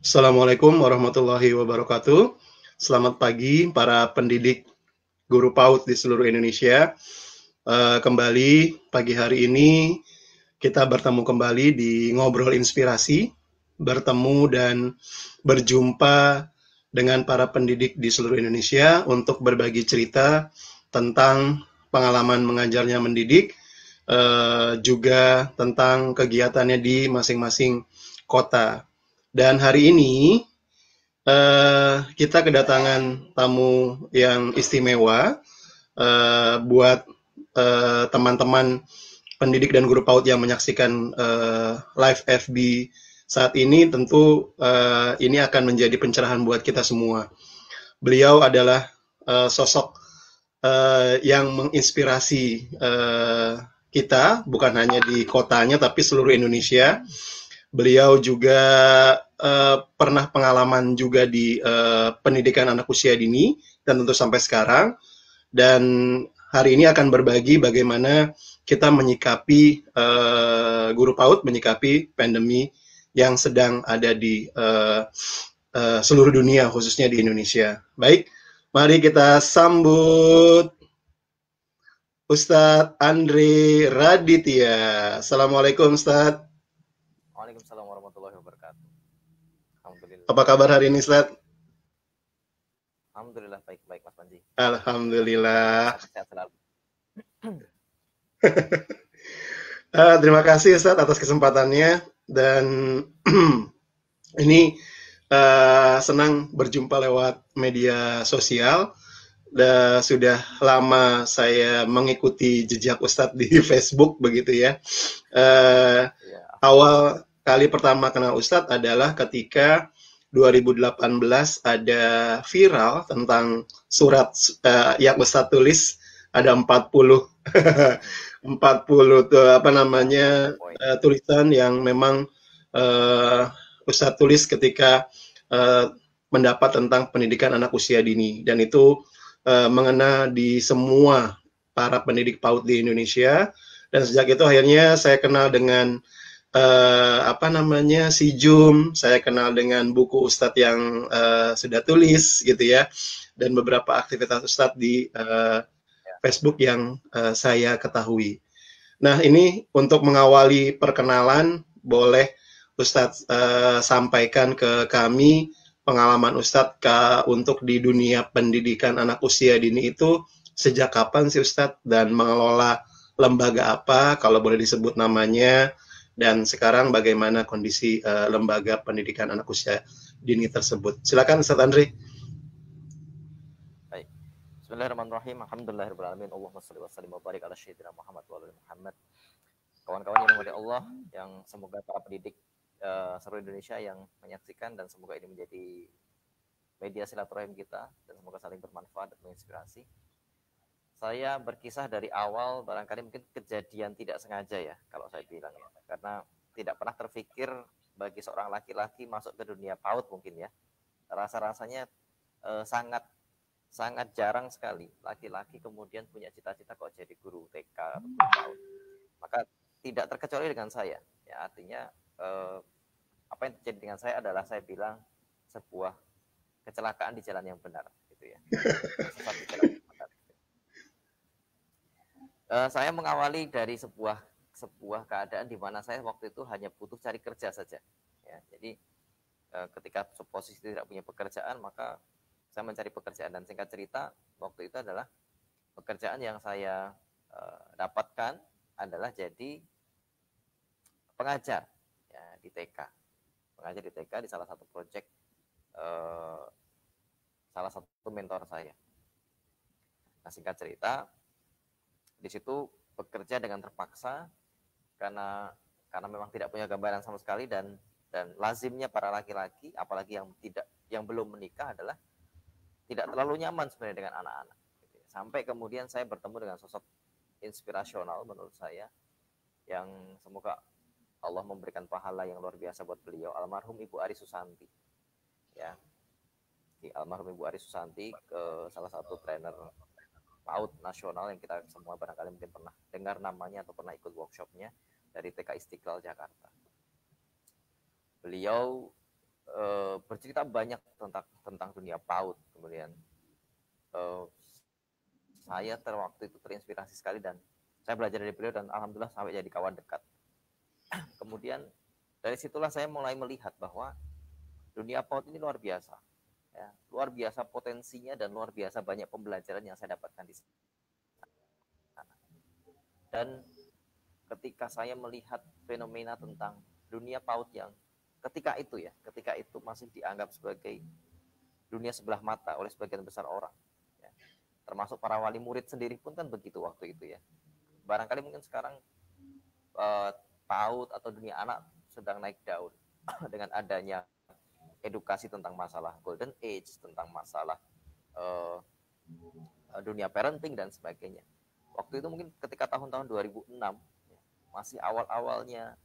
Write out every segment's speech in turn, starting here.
Assalamualaikum warahmatullahi wabarakatuh. Selamat pagi para pendidik guru PAUD di seluruh Indonesia. Kembali pagi hari ini kita bertemu kembali di Ngobrol Inspirasi, bertemu dan berjumpa dengan para pendidik di seluruh Indonesia untuk berbagi cerita tentang pengalaman mengajarnya mendidik, juga tentang kegiatannya di masing-masing kota. Dan hari ini kita kedatangan tamu yang istimewa buat teman-teman pendidik dan guru PAUD yang menyaksikan live FB saat ini. Tentu ini akan menjadi pencerahan buat kita semua. Beliau adalah sosok yang menginspirasi kita, bukan hanya di kotanya tapi seluruh Indonesia. Beliau juga pernah pengalaman juga di pendidikan anak usia dini dan tentu sampai sekarang. Dan hari ini akan berbagi bagaimana kita menyikapi guru PAUD menyikapi pandemi yang sedang ada di seluruh dunia, khususnya di Indonesia. Baik, mari kita sambut Ustadz Andre Raditya. Assalamualaikum Ustadz. Waalaikumsalam warahmatullahi wabarakatuh. Alhamdulillah. Apa kabar hari ini Ustadz? Alhamdulillah baik-baik Mas Panji. Alhamdulillah. Sehat selalu. Terima kasih Ustadz atas kesempatannya dan ini senang berjumpa lewat media sosial. Sudah lama saya mengikuti jejak Ustadz di Facebook begitu ya. Awal kali pertama kenal Ustadz adalah ketika 2018 ada viral tentang surat yang Ustadz tulis, ada 40 tulisan yang memang Ustadz tulis ketika mendapat tentang pendidikan anak usia dini, dan itu mengena di semua para pendidik PAUD di Indonesia. Dan sejak itu akhirnya saya kenal dengan si Jum, saya kenal dengan buku Ustadz yang sudah tulis gitu ya, dan beberapa aktivitas Ustadz di Facebook yang saya ketahui. Nah, ini untuk mengawali perkenalan, boleh Ustadz sampaikan ke kami pengalaman Ustadz untuk di dunia pendidikan anak usia dini itu sejak kapan sih Ustadz, dan mengelola lembaga apa kalau boleh disebut namanya, dan sekarang bagaimana kondisi lembaga pendidikan anak usia dini tersebut. Silakan Ustadz Andri. Baik. Bismillahirrahmanirrahim. Alhamdulillahirrahmanirrahim. Allahumma sholli wa sallim wa barik ala sayyidina Muhammad wa ala Muhammad. Kawan-kawan yang dimiliki Allah, yang semoga para pendidik seluruh Indonesia yang menyaksikan, dan semoga ini menjadi media silaturahim kita dan semoga saling bermanfaat dan menginspirasi. Saya berkisah dari awal, barangkali mungkin kejadian tidak sengaja ya kalau saya bilang ya, karena tidak pernah terfikir bagi seorang laki-laki masuk ke dunia PAUD mungkin ya. Rasa-rasanya sangat jarang sekali laki-laki kemudian punya cita-cita kok jadi guru TK atau PAUD. Maka tidak terkecuali dengan saya ya, artinya apa yang terjadi dengan saya adalah, saya bilang, sebuah kecelakaan di jalan yang benar gitu ya. Sesat di jalan yang benar. Saya mengawali dari sebuah keadaan di mana saya waktu itu hanya butuh cari kerja saja ya. Jadi ketika posisi tidak punya pekerjaan, maka saya mencari pekerjaan, dan singkat cerita waktu itu adalah pekerjaan yang saya dapatkan adalah jadi pengajar ya, di TK. Pengajar di TK di salah satu proyek salah satu mentor saya. Nah, singkat cerita, di situ bekerja dengan terpaksa karena memang tidak punya gambaran sama sekali, dan lazimnya para laki-laki, apalagi yang belum menikah, adalah tidak terlalu nyaman sebenarnya dengan anak-anak. Sampai kemudian saya bertemu dengan sosok inspirasional menurut saya, yang semoga Allah memberikan pahala yang luar biasa buat beliau, almarhum Ibu Ari Susanti ya. Almarhum Ibu Ari Susanti, ke salah satu trainer PAUD nasional yang kita semua barangkali mungkin pernah dengar namanya atau pernah ikut workshopnya, dari TK Istiqlal Jakarta. Beliau bercerita banyak tentang dunia PAUD. Kemudian saya waktu itu terinspirasi sekali dan saya belajar dari beliau dan alhamdulillah sampai jadi kawan dekat. Kemudian dari situlah saya mulai melihat bahwa dunia PAUD ini luar biasa, ya, luar biasa potensinya dan luar biasa banyak pembelajaran yang saya dapatkan di sana. Dan ketika saya melihat fenomena tentang dunia PAUD yang ketika itu masih dianggap sebagai dunia sebelah mata oleh sebagian besar orang, ya, termasuk para wali murid sendiri pun kan begitu waktu itu ya. Barangkali mungkin sekarang PAUD atau dunia anak sedang naik daun dengan adanya edukasi tentang masalah golden age, tentang masalah dunia parenting dan sebagainya. Waktu itu mungkin ketika tahun-tahun 2006 masih awal-awalnya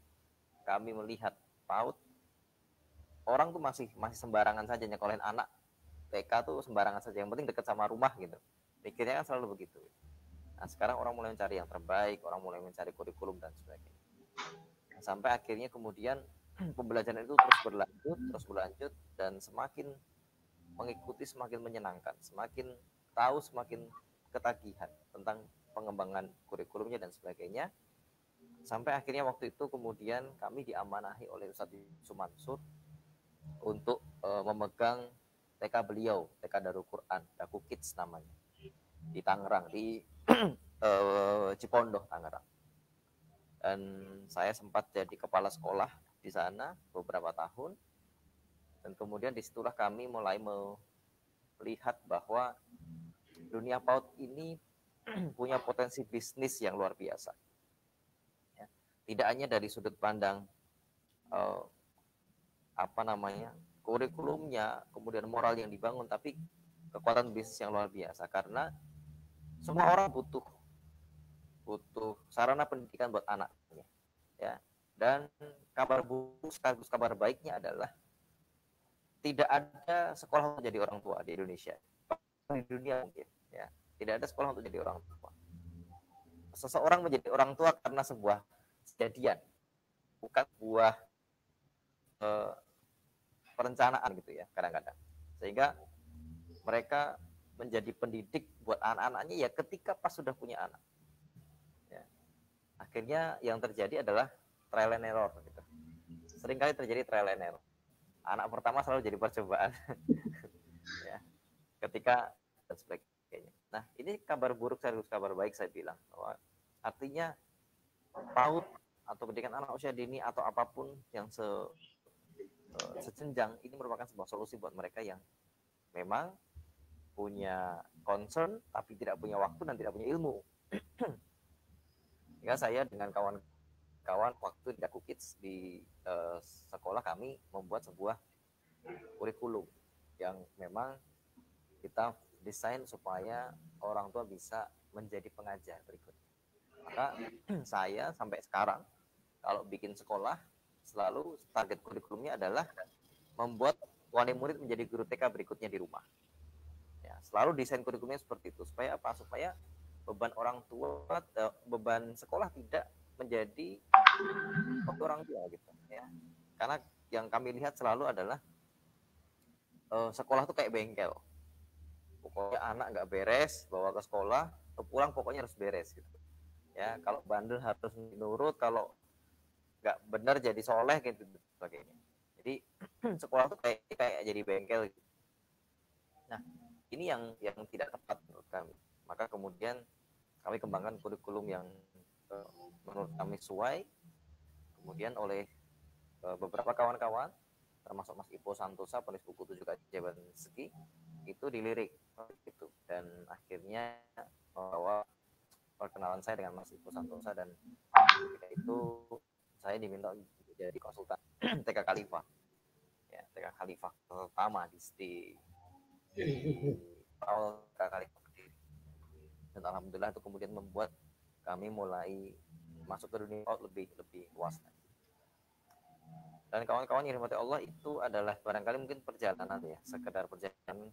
kami melihat PAUD, orang tuh masih sembarangan saja nyekolahin anak. TK tuh sembarangan saja, yang penting dekat sama rumah gitu. Pikirnya kan selalu begitu. Nah, sekarang orang mulai mencari yang terbaik, orang mulai mencari kurikulum dan sebagainya. Sampai akhirnya kemudian pembelajaran itu terus berlanjut dan semakin mengikuti semakin menyenangkan, semakin tahu semakin ketagihan tentang pengembangan kurikulumnya dan sebagainya. Sampai akhirnya waktu itu kemudian kami diamanahi oleh Ustadz Yusuf Mansur untuk memegang TK beliau, TK Darul Quran, Daku Kids namanya, di Tangerang, di Cipondoh, Tangerang. Dan saya sempat jadi kepala sekolah di sana beberapa tahun. Dan kemudian disitulah kami mulai melihat bahwa dunia PAUD ini punya potensi bisnis yang luar biasa. Ya, tidak hanya dari sudut pandang kurikulumnya, kemudian moral yang dibangun, tapi kekuatan bisnis yang luar biasa karena semua orang butuh sarana pendidikan buat anaknya, ya. Dan kabar buruk sekaligus kabar baiknya adalah tidak ada sekolah untuk jadi orang tua di Indonesia, di dunia mungkin, ya. Tidak ada sekolah untuk jadi orang tua. Seseorang menjadi orang tua karena sebuah kejadian, bukan sebuah perencanaan gitu ya kadang-kadang. Sehingga mereka menjadi pendidik buat anak-anaknya ya ketika pas sudah punya anak. Ya. Akhirnya yang terjadi adalah trial and error gitu. Seringkali terjadi trial and error. Anak pertama selalu jadi percobaan. Ya. Ketika dan sebagainya. Nah, ini kabar buruk sekaligus kabar baik saya bilang bahwa artinya PAUD atau pendidikan anak usia dini atau apapun yang sejenjang ini merupakan sebuah solusi buat mereka yang memang punya concern tapi tidak punya waktu dan tidak punya ilmu. Ya, saya dengan kawan-kawan waktu di Daku Kids di sekolah kami membuat sebuah kurikulum yang memang kita desain supaya orang tua bisa menjadi pengajar berikutnya. Maka saya sampai sekarang kalau bikin sekolah selalu target kurikulumnya adalah membuat wali murid menjadi guru TK berikutnya di rumah. Ya, selalu desain kurikulumnya seperti itu supaya apa? Supaya beban orang tua, beban sekolah tidak menjadi orang tua gitu ya. Karena yang kami lihat selalu adalah sekolah tuh kayak bengkel. Pokoknya anak nggak beres bawa ke sekolah, pulang pokoknya harus beres gitu. Ya, kalau bandel harus nurut, kalau nggak benar jadi soleh gitu sebagainya. Jadi sekolah tuh kayak jadi bengkel gitu. Nah, ini yang tidak tepat menurut kami. Maka kemudian kami kembangkan kurikulum yang menurut kami sesuai. Kemudian oleh beberapa kawan-kawan, termasuk Mas Ipo Santosa, penulis buku 7 Keajaiban Segi, itu dilirik gitu. Dan akhirnya membawa perkenalan saya dengan Mas Ipo Santosa dan ketika itu saya diminta jadi konsultan TK Khalifah. Ya, TK Khalifah pertama di awal TK Khalifah berdiri. Dan alhamdulillah itu kemudian membuat kami mulai masuk ke dunia lebih luas. Dan kawan-kawan yang dirahmati Allah, itu adalah barangkali mungkin perjalanan ya, sekedar perjalanan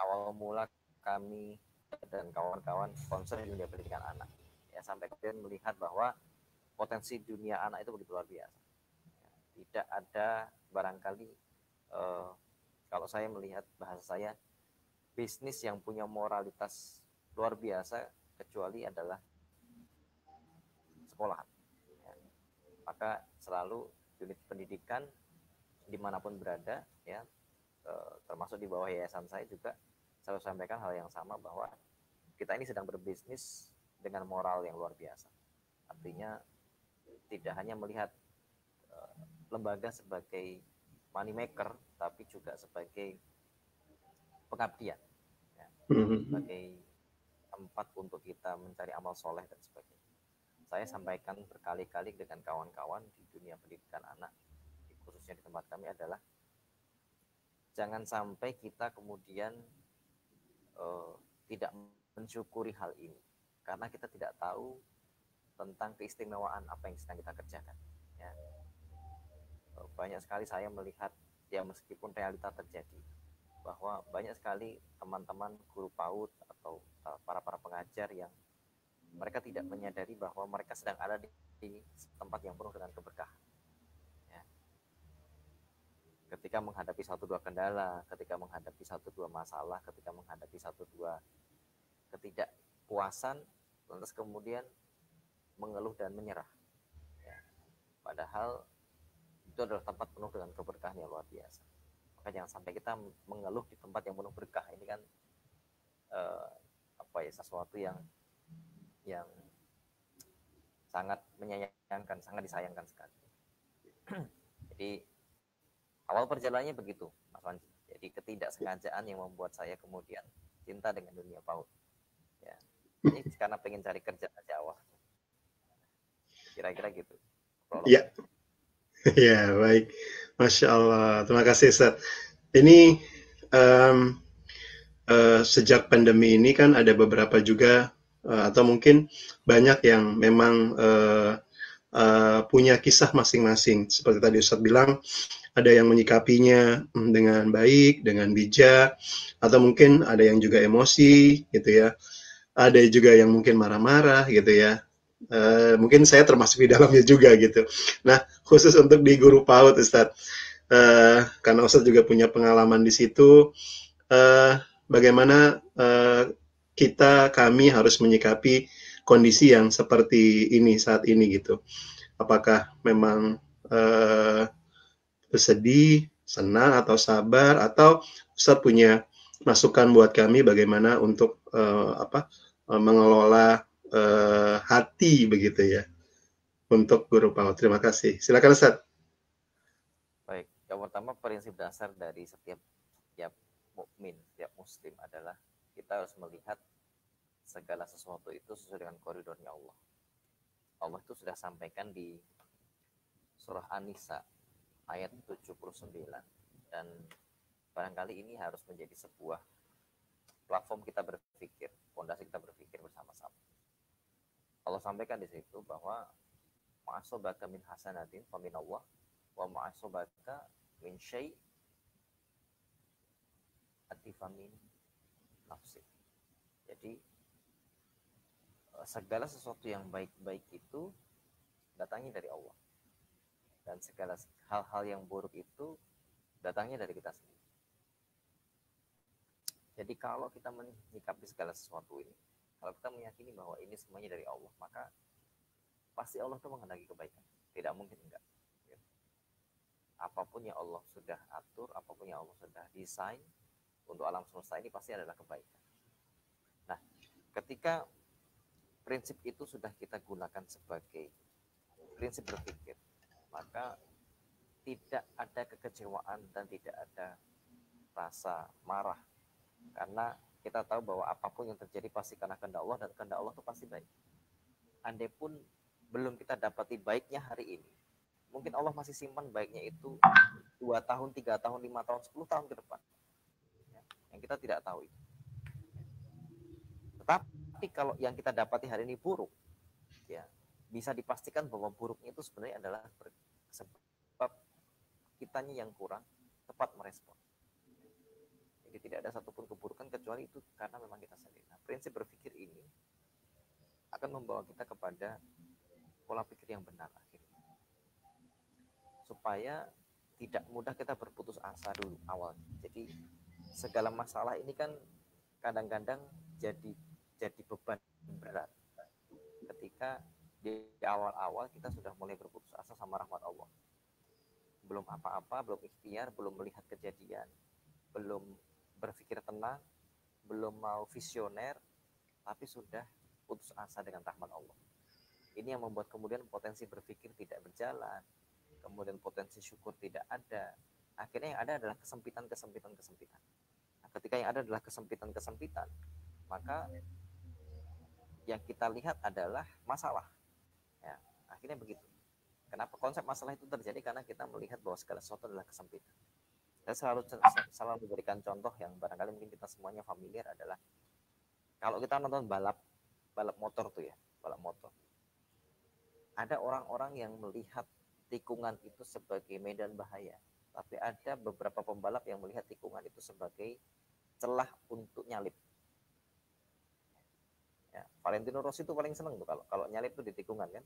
awal mula kami dan kawan-kawan concern di dunia pendidikan anak. Ya, sampai kemudian melihat bahwa potensi dunia anak itu begitu luar biasa. Ya, tidak ada barangkali eh, kalau saya melihat bahasa saya, bisnis yang punya moralitas luar biasa kecuali adalah sekolah. Ya. Maka selalu unit pendidikan dimanapun berada, ya, termasuk di bawah yayasan saya juga selalu sampaikan hal yang sama, bahwa kita ini sedang berbisnis dengan moral yang luar biasa. Artinya tidak hanya melihat lembaga sebagai money maker, tapi juga sebagai pengabdian, ya, sebagai tempat untuk kita mencari amal soleh dan sebagainya. Saya sampaikan berkali-kali dengan kawan-kawan di dunia pendidikan anak, khususnya di tempat kami, adalah jangan sampai kita kemudian tidak mensyukuri hal ini karena kita tidak tahu tentang keistimewaan apa yang sedang kita kerjakan. Ya. Banyak sekali saya melihat, ya meskipun realita terjadi, bahwa banyak sekali teman-teman guru PAUD atau para pengajar yang mereka tidak menyadari bahwa mereka sedang ada di tempat yang penuh dengan keberkahan. Ya. Ketika menghadapi satu dua kendala, ketika menghadapi satu dua masalah, ketika menghadapi satu dua ketidakpuasan, lantas kemudian mengeluh dan menyerah. Ya. Padahal itu adalah tempat penuh dengan keberkahan yang luar biasa. Maka jangan sampai kita mengeluh di tempat yang penuh berkah. Ini kan sesuatu yang sangat menyayangkan, sangat disayangkan sekali. Jadi awal perjalanannya begitu, Mas Wanji. Jadi ketidaksengajaan yang membuat saya kemudian cinta dengan dunia PAUD. Ya. Ini karena pengen cari kerja aja awal. Kira-kira gitu. Iya. Ya, baik. Masya Allah. Terima kasih, Ustaz. Ini sejak pandemi ini kan ada beberapa juga atau mungkin banyak yang memang punya kisah masing-masing. Seperti tadi Ustaz bilang, ada yang menyikapinya dengan baik, dengan bijak, atau mungkin ada yang juga emosi, gitu ya. Ada juga yang mungkin marah-marah, gitu ya. Mungkin saya termasuk di dalamnya juga, gitu. Nah, khusus untuk di Guru PAUD, Ustaz, karena Ustaz juga punya pengalaman di situ, bagaimana kami harus menyikapi kondisi yang seperti ini saat ini, gitu. Apakah memang bersedih, senang, atau sabar, atau Ustaz punya masukan buat kami bagaimana untuk mengelola hati begitu ya untuk Guru PAUD. Terima kasih. Silakan Ustaz. Baik, yang pertama prinsip dasar dari setiap mukmin, setiap muslim adalah kita harus melihat segala sesuatu itu sesuai dengan koridornya Allah. Allah itu sudah sampaikan di surah An-Nisa ayat 79, dan barangkali ini harus menjadi sebuah platform kita berpikir, fondasi kita berpikir bersama-sama. Allah sampaikan di situ bahwa ma'asobaka min hasanatin fa min Allah wa ma'asobaka min syai' atifamin nafsi. Jadi segala sesuatu yang baik-baik itu datangnya dari Allah, dan segala hal-hal yang buruk itu datangnya dari kita sendiri. Jadi kalau kita menyikapi segala sesuatu ini, kalau kita meyakini bahwa ini semuanya dari Allah, maka pasti Allah itu menghendaki kebaikan. Tidak mungkin enggak. Apapun yang Allah sudah atur, apapun yang Allah sudah desain untuk alam semesta ini pasti adalah kebaikan. Nah, ketika prinsip itu sudah kita gunakan sebagai prinsip berpikir, maka tidak ada kekecewaan dan tidak ada rasa marah, karena kita tahu bahwa apapun yang terjadi pasti karena kehendak Allah, dan kehendak Allah itu pasti baik. Andai pun belum kita dapati baiknya hari ini, mungkin Allah masih simpan baiknya itu 2 tahun, 3 tahun, 5 tahun, 10 tahun ke depan, ya, yang kita tidak tahu itu. Tetapi kalau yang kita dapati hari ini buruk, ya bisa dipastikan bahwa buruknya itu sebenarnya adalah sebab kitanya yang kurang tepat merespon. Jadi tidak ada satupun keburukan kecuali itu karena memang kita sendiri. Nah, prinsip berpikir ini akan membawa kita kepada pola pikir yang benar akhirnya. Supaya tidak mudah kita berputus asa dulu awal. Jadi segala masalah ini kan kadang-kadang jadi beban berat ketika di awal-awal kita sudah mulai berputus asa sama rahmat Allah. Belum apa-apa, belum ikhtiar, belum melihat kejadian, belum berpikir tenang, belum mau visioner, tapi sudah putus asa dengan rahmat Allah. Ini yang membuat kemudian potensi berpikir tidak berjalan, kemudian potensi syukur tidak ada. Akhirnya yang ada adalah kesempitan. Nah, ketika yang ada adalah kesempitan, maka yang kita lihat adalah masalah. Ya, akhirnya begitu. Kenapa konsep masalah itu terjadi? Karena kita melihat bahwa segala sesuatu adalah kesempitan. Saya selalu memberikan contoh yang barangkali mungkin kita semuanya familiar adalah kalau kita nonton balap motor tuh ya, balap motor. Ada orang-orang yang melihat tikungan itu sebagai medan bahaya, tapi ada beberapa pembalap yang melihat tikungan itu sebagai celah untuk nyalip. Ya, Valentino Rossi itu paling seneng tuh kalau nyalip tuh di tikungan kan.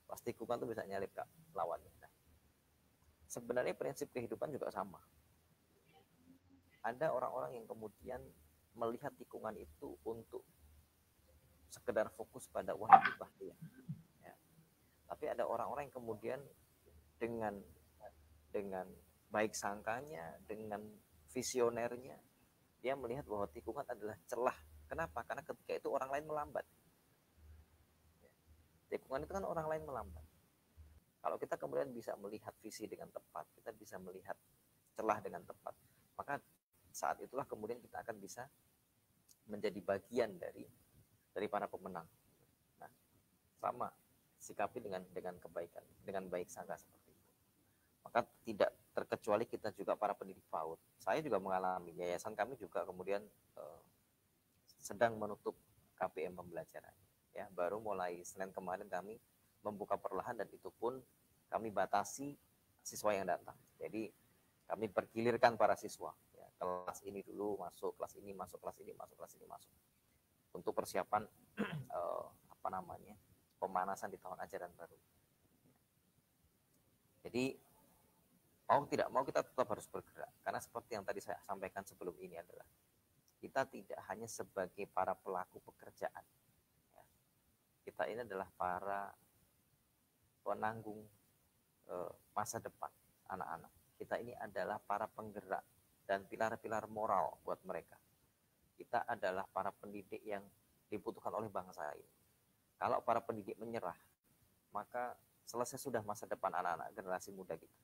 Pas tikungan tuh bisa nyalip ke lawannya. Nah, sebenarnya prinsip kehidupan juga sama. Ada orang-orang yang kemudian melihat tikungan itu untuk sekedar fokus pada wah ini bahaya. Ya. Tapi ada orang-orang yang kemudian dengan baik sangkanya, dengan visionernya, dia melihat bahwa tikungan adalah celah. Kenapa? Karena ketika itu orang lain melambat. Tikungan itu kan orang lain melambat. Kalau kita kemudian bisa melihat visi dengan tepat, kita bisa melihat celah dengan tepat, maka saat itulah kemudian kita akan bisa menjadi bagian dari para pemenang. Nah, sama sikapi dengan kebaikan, dengan baik sangka seperti itu. Maka tidak terkecuali kita juga para pendidik PAUD. Saya juga mengalami, yayasan kami juga kemudian sedang menutup KPM pembelajaran. Ya, baru mulai Senin kemarin kami membuka perlahan dan itu pun kami batasi siswa yang datang. Jadi kami pergilirkan para siswa. Ya, kelas ini dulu masuk, kelas ini masuk, kelas ini masuk, kelas ini masuk. Untuk persiapan pemanasan di tahun ajaran baru. Jadi mau tidak mau kita tetap harus bergerak. Karena seperti yang tadi saya sampaikan sebelum ini adalah kita tidak hanya sebagai para pelaku pekerjaan. Ya. Kita ini adalah para penanggung masa depan anak-anak. Kita ini adalah para penggerak dan pilar-pilar moral buat mereka. Kita adalah para pendidik yang dibutuhkan oleh bangsa ini. Kalau para pendidik menyerah, maka selesai sudah masa depan anak-anak generasi muda kita.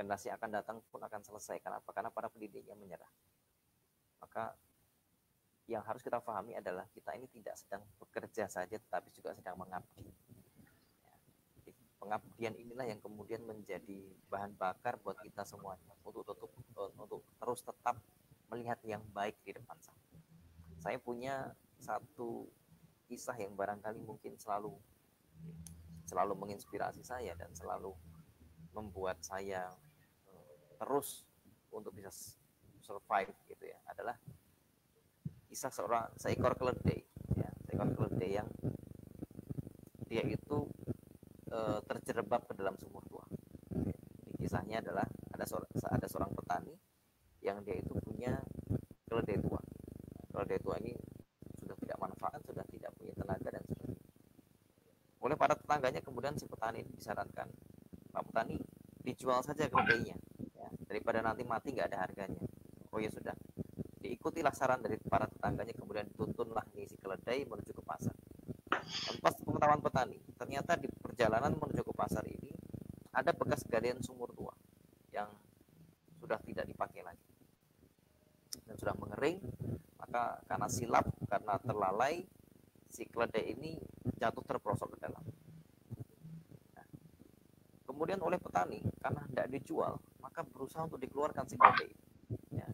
Generasi akan datang pun akan selesai. Kenapa? Karena para pendidiknya menyerah. Maka yang harus kita pahami adalah kita ini tidak sedang bekerja saja, tetapi juga sedang mengabdi. Pengabdian inilah yang kemudian menjadi bahan bakar buat kita semuanya untuk terus tetap melihat yang baik di depan sana. Saya punya satu kisah yang barangkali mungkin selalu menginspirasi saya dan selalu membuat saya terus untuk bisa survive gitu ya, adalah kisah seekor keledai ya, seekor keledai yang dia itu terjerembab ke dalam sumur tua. Di kisahnya adalah ada seorang petani yang dia itu punya keledai tua. Keledai tua ini sudah tidak manfaat, sudah tidak punya tenaga dan sebagainya. Oleh para tetangganya kemudian si petani ini disarankan, Pak petani, dijual saja keledainya, ya, daripada nanti mati nggak ada harganya. Oh ya sudah, diikutilah saran dari para tetangganya, kemudian dituntunlah nih si keledai menuju ke pasar. Tanpa pengetahuan petani, ternyata di perjalanan menuju ke pasar ini ada bekas galian sumur tua yang sudah tidak dipakai lagi dan sudah mengering. Maka karena silap, karena terlalai, si keledai ini jatuh terperosok ke dalam. Nah, kemudian oleh petani, karena tidak dijual, maka berusaha untuk dikeluarkan si keledai. Ya,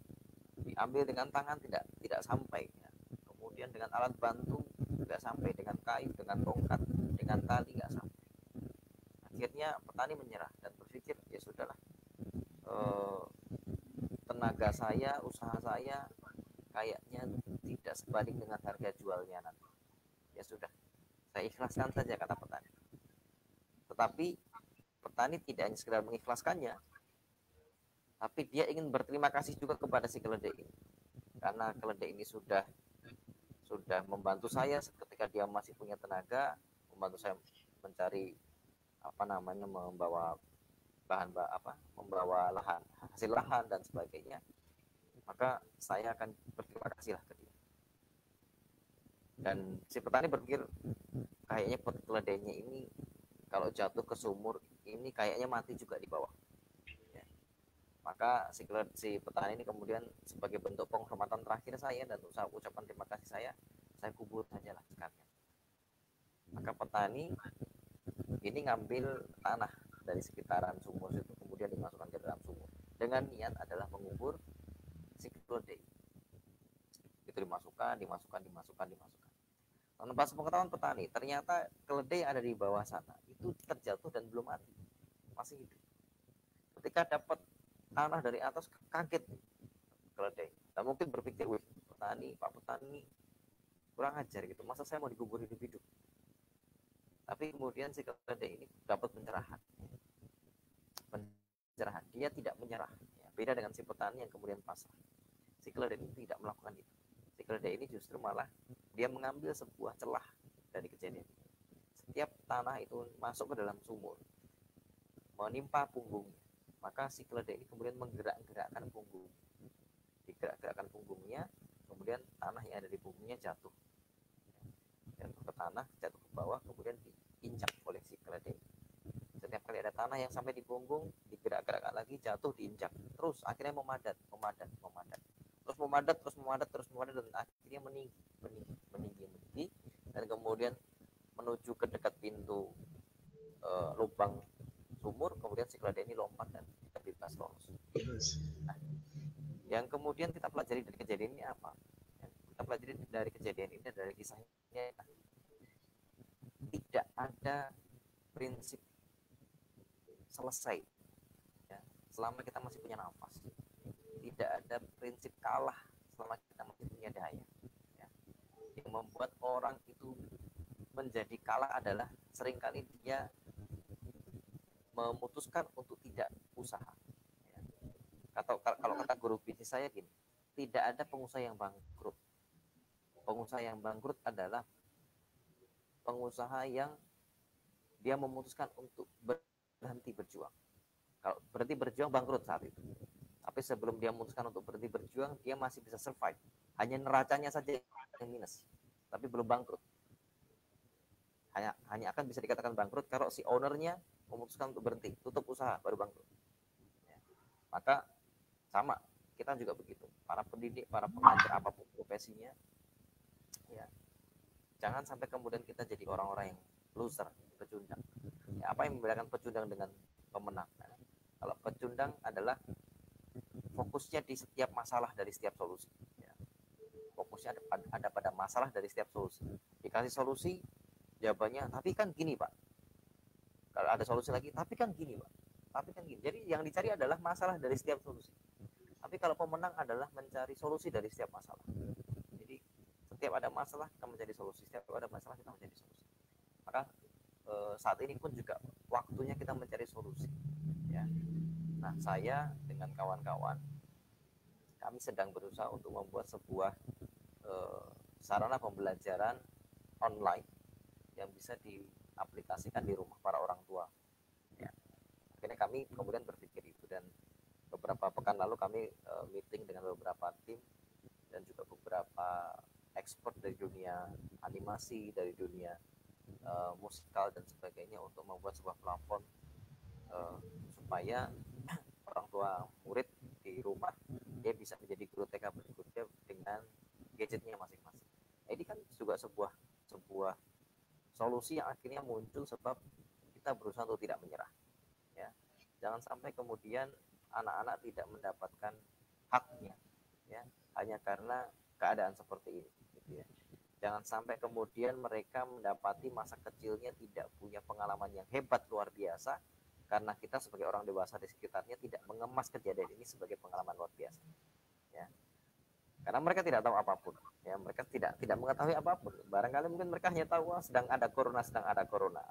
diambil dengan tangan tidak sampai. Ya. Kemudian dengan alat bantu nggak sampai, dengan kayu, dengan tongkat, dengan tali nggak sampai. Akhirnya petani menyerah dan berpikir ya sudahlah, tenaga saya, usaha saya kayaknya tidak sebanding dengan harga jualnya nanti. Ya sudah, saya ikhlaskan saja, kata petani. Tetapi petani tidak hanya sekedar mengikhlaskannya, tapi dia ingin berterima kasih juga kepada si keledai ini, karena keledai ini sudah membantu saya ketika dia masih punya tenaga, membantu saya mencari apa namanya, membawa membawa hasil lahan dan sebagainya, maka saya akan berterima kasih lah ke dia. Dan si petani berpikir kayaknya keledainya ini kalau jatuh ke sumur ini kayaknya mati juga di bawah. Ya. Maka si petani ini kemudian sebagai bentuk penghormatan terakhir saya dan ucapan terima kasih saya kubur saja lah sekalian. Maka petani ini ngambil tanah dari sekitaran sumur itu, kemudian dimasukkan ke dalam sumur dengan niat adalah mengubur si keledai. Itu dimasukkan. Tanpa sepengetahuan petani, ternyata keledai ada di bawah sana itu terjatuh dan belum mati, masih hidup. Ketika dapat tanah dari atas, kaget keledai. Dan mungkin berpikir, wih, Pak petani kurang ajar gitu, masa saya mau dikubur hidup-hidup. Tapi kemudian si keledai ini dapat pencerahan. Dia tidak menyerah. Beda dengan si petani yang kemudian pasrah. Si keledai ini tidak melakukan itu. Si keledai ini justru malah dia mengambil sebuah celah dari kejadian. Setiap tanah itu masuk ke dalam sumur, menimpa punggungnya, maka si keledai ini kemudian menggerak-gerakkan punggung. Digerak-gerakkan punggungnya, kemudian tanah yang ada di punggungnya jatuh ke tanah, jatuh ke bawah, kemudian diinjak oleh si keledai. Setiap kali ada tanah yang sampai di punggung, digerak-gerakkan lagi, jatuh, diinjak, terus akhirnya memadat, dan akhirnya meninggi, dan kemudian menuju ke dekat pintu lubang sumur, kemudian si keledai ini lompat dan bebas lolos. Nah, yang kemudian kita pelajari dari kejadian ini apa? Kita pelajari dari kejadian ini, dari kisahnya, tidak ada prinsip selesai ya, selama kita masih punya nafas. Tidak ada prinsip kalah selama kita masih punya daya ya. Yang membuat orang itu menjadi kalah adalah seringkali dia memutuskan untuk tidak usaha ya. Kalau kata guru bisnis saya gini, tidak ada pengusaha yang bangkrut. Pengusaha yang bangkrut adalah pengusaha yang dia memutuskan untuk berhenti berjuang. Kalau berhenti berjuang, bangkrut saat itu. Tapi sebelum dia memutuskan untuk berhenti berjuang, dia masih bisa survive. Hanya neracanya saja yang minus, tapi belum bangkrut. Hanya akan bisa dikatakan bangkrut kalau si ownernya memutuskan untuk berhenti, tutup usaha, baru bangkrut. Ya. Maka sama, kita juga begitu. Para pendidik, para pengajar, apapun profesinya, ya, jangan sampai kemudian kita jadi orang-orang yang loser, pecundang. Ya, apa yang membedakan pecundang dengan pemenang? Nah, kalau pecundang adalah fokusnya di setiap masalah dari setiap solusi. Ya. Fokusnya ada pada masalah dari setiap solusi. Dikasih solusi, jawabannya, tapi kan gini Pak. Kalau ada solusi lagi, tapi kan gini Pak. Tapi kan gini. Jadi yang dicari adalah masalah dari setiap solusi. Tapi kalau pemenang adalah mencari solusi dari setiap masalah. Jadi setiap ada masalah kita mencari solusi, setiap ada masalah kita mencari solusi. Maka saat ini pun juga waktunya kita mencari solusi. Ya. Nah, saya dengan kawan-kawan, kami sedang berusaha untuk membuat sebuah sarana pembelajaran online yang bisa diaplikasikan di rumah para orang tua. Ya. Akhirnya kami kemudian berpikir itu, dan beberapa pekan lalu kami meeting dengan beberapa tim dan juga beberapa expert dari dunia animasi, dari dunia musikal dan sebagainya, untuk membuat sebuah platform supaya orang tua murid di rumah dia bisa menjadi guru TK berikutnya dengan gadgetnya masing-masing. Nah, ini kan juga sebuah solusi yang akhirnya muncul sebab kita berusaha untuk tidak menyerah. Ya, jangan sampai kemudian anak-anak tidak mendapatkan haknya, ya, hanya karena keadaan seperti ini. Gitu ya. Jangan sampai kemudian mereka mendapati masa kecilnya tidak punya pengalaman yang hebat luar biasa, karena kita sebagai orang dewasa di sekitarnya tidak mengemas kejadian ini sebagai pengalaman luar biasa. Ya. Karena mereka tidak tahu apapun. Ya, mereka tidak mengetahui apapun. Barangkali mungkin mereka hanya tahu sedang ada corona.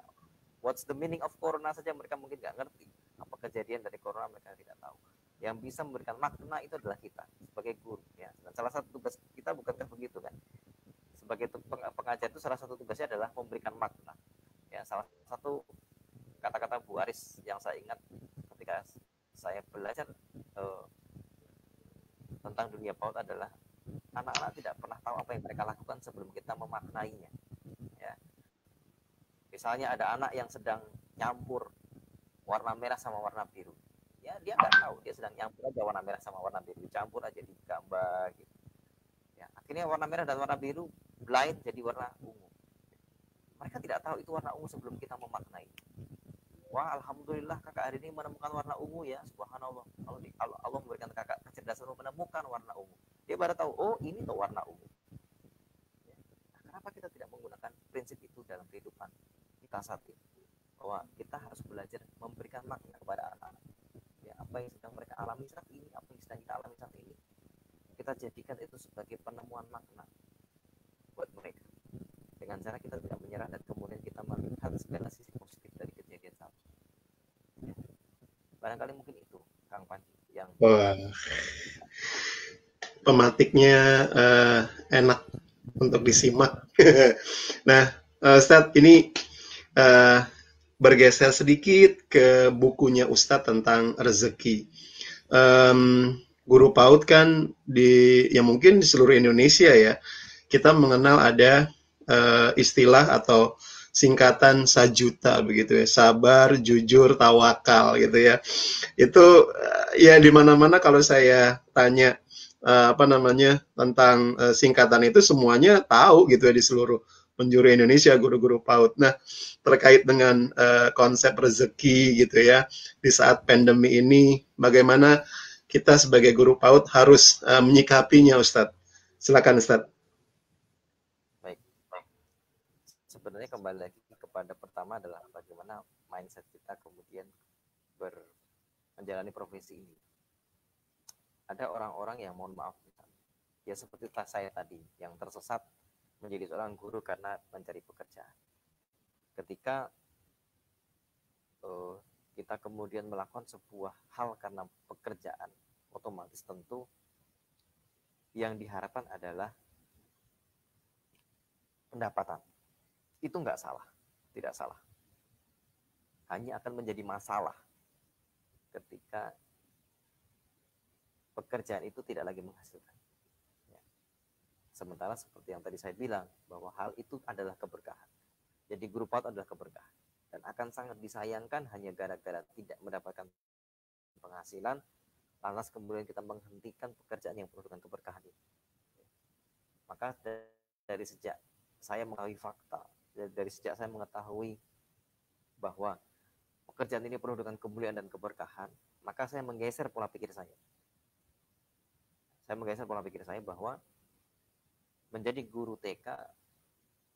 What's the meaning of corona saja mereka mungkin nggak ngerti. Apa kejadian dari corona mereka tidak tahu. Yang bisa memberikan makna itu adalah kita sebagai guru, ya. Dan salah satu tugas kita bukankah begitu kan? Sebagai pengajar itu salah satu tugasnya adalah memberikan makna. Ya, salah satu kata-kata Bu Aris yang saya ingat ketika saya belajar tentang dunia PAUD adalah anak-anak tidak pernah tahu apa yang mereka lakukan sebelum kita memaknainya. Ya. Misalnya ada anak yang sedang nyampur warna merah sama warna biru. Ya dia nggak tahu, dia sedang nyampur aja warna merah sama warna biru, campur aja di gambar gitu. Ya, akhirnya warna merah dan warna biru blind jadi warna ungu. Mereka tidak tahu itu warna ungu sebelum kita memaknai. Wah, alhamdulillah kakak hari ini menemukan warna ungu ya, subhanallah. Allah memberikan kakak kecerdasan menemukan warna ungu. Dia baru tahu, oh ini tuh warna ungu. Ya. Nah, kenapa kita tidak menggunakan prinsip itu dalam kehidupan kita saat ini? Bahwa kita harus belajar memberikan makna kepada anak-anak. Ya, apa yang sedang mereka alami saat ini, apa yang sedang kita alami saat ini, kita jadikan itu sebagai penemuan makna buat mereka. Dengan cara kita tidak menyerah dan kemudian kita melihat segala sisi positif dari kejadian saat ini. Ya. Barangkali mungkin itu, Kang Panji, yang Pematiknya enak untuk disimak. Nah, Ustadz, ini bergeser sedikit ke bukunya Ustadz tentang rezeki. Guru PAUD kan ya mungkin di seluruh Indonesia ya, kita mengenal ada istilah atau singkatan sajuta begitu ya, sabar, jujur, tawakal gitu ya. Itu ya di mana-mana kalau saya tanya tentang singkatan itu semuanya tahu gitu ya di seluruh penjuru Indonesia, guru-guru PAUD. Nah, terkait dengan konsep rezeki gitu ya, di saat pandemi ini, bagaimana kita sebagai guru PAUD harus menyikapinya, Ustadz? Silakan, Ustadz. Baik. Sebenarnya kembali lagi kepada pertama adalah bagaimana mindset kita kemudian menjalani profesi ini. Ada orang-orang yang mohon maaf, ya seperti saya tadi, yang tersesat menjadi seorang guru karena mencari pekerjaan. Ketika kita kemudian melakukan sebuah hal karena pekerjaan, otomatis tentu yang diharapkan adalah pendapatan. Itu nggak salah, tidak salah. Hanya akan menjadi masalah ketika pekerjaan itu tidak lagi menghasilkan. Ya. Sementara seperti yang tadi saya bilang, bahwa hal itu adalah keberkahan. Jadi guru PAUD adalah keberkahan. Dan akan sangat disayangkan hanya gara-gara tidak mendapatkan penghasilan, lantas kemudian kita menghentikan pekerjaan yang penuh dengan keberkahan itu. Maka dari sejak saya mengetahui fakta, dari sejak saya mengetahui bahwa pekerjaan ini penuh dengan kemuliaan dan keberkahan, maka saya menggeser pola pikir saya. Saya menggeser pola pikir saya bahwa menjadi guru TK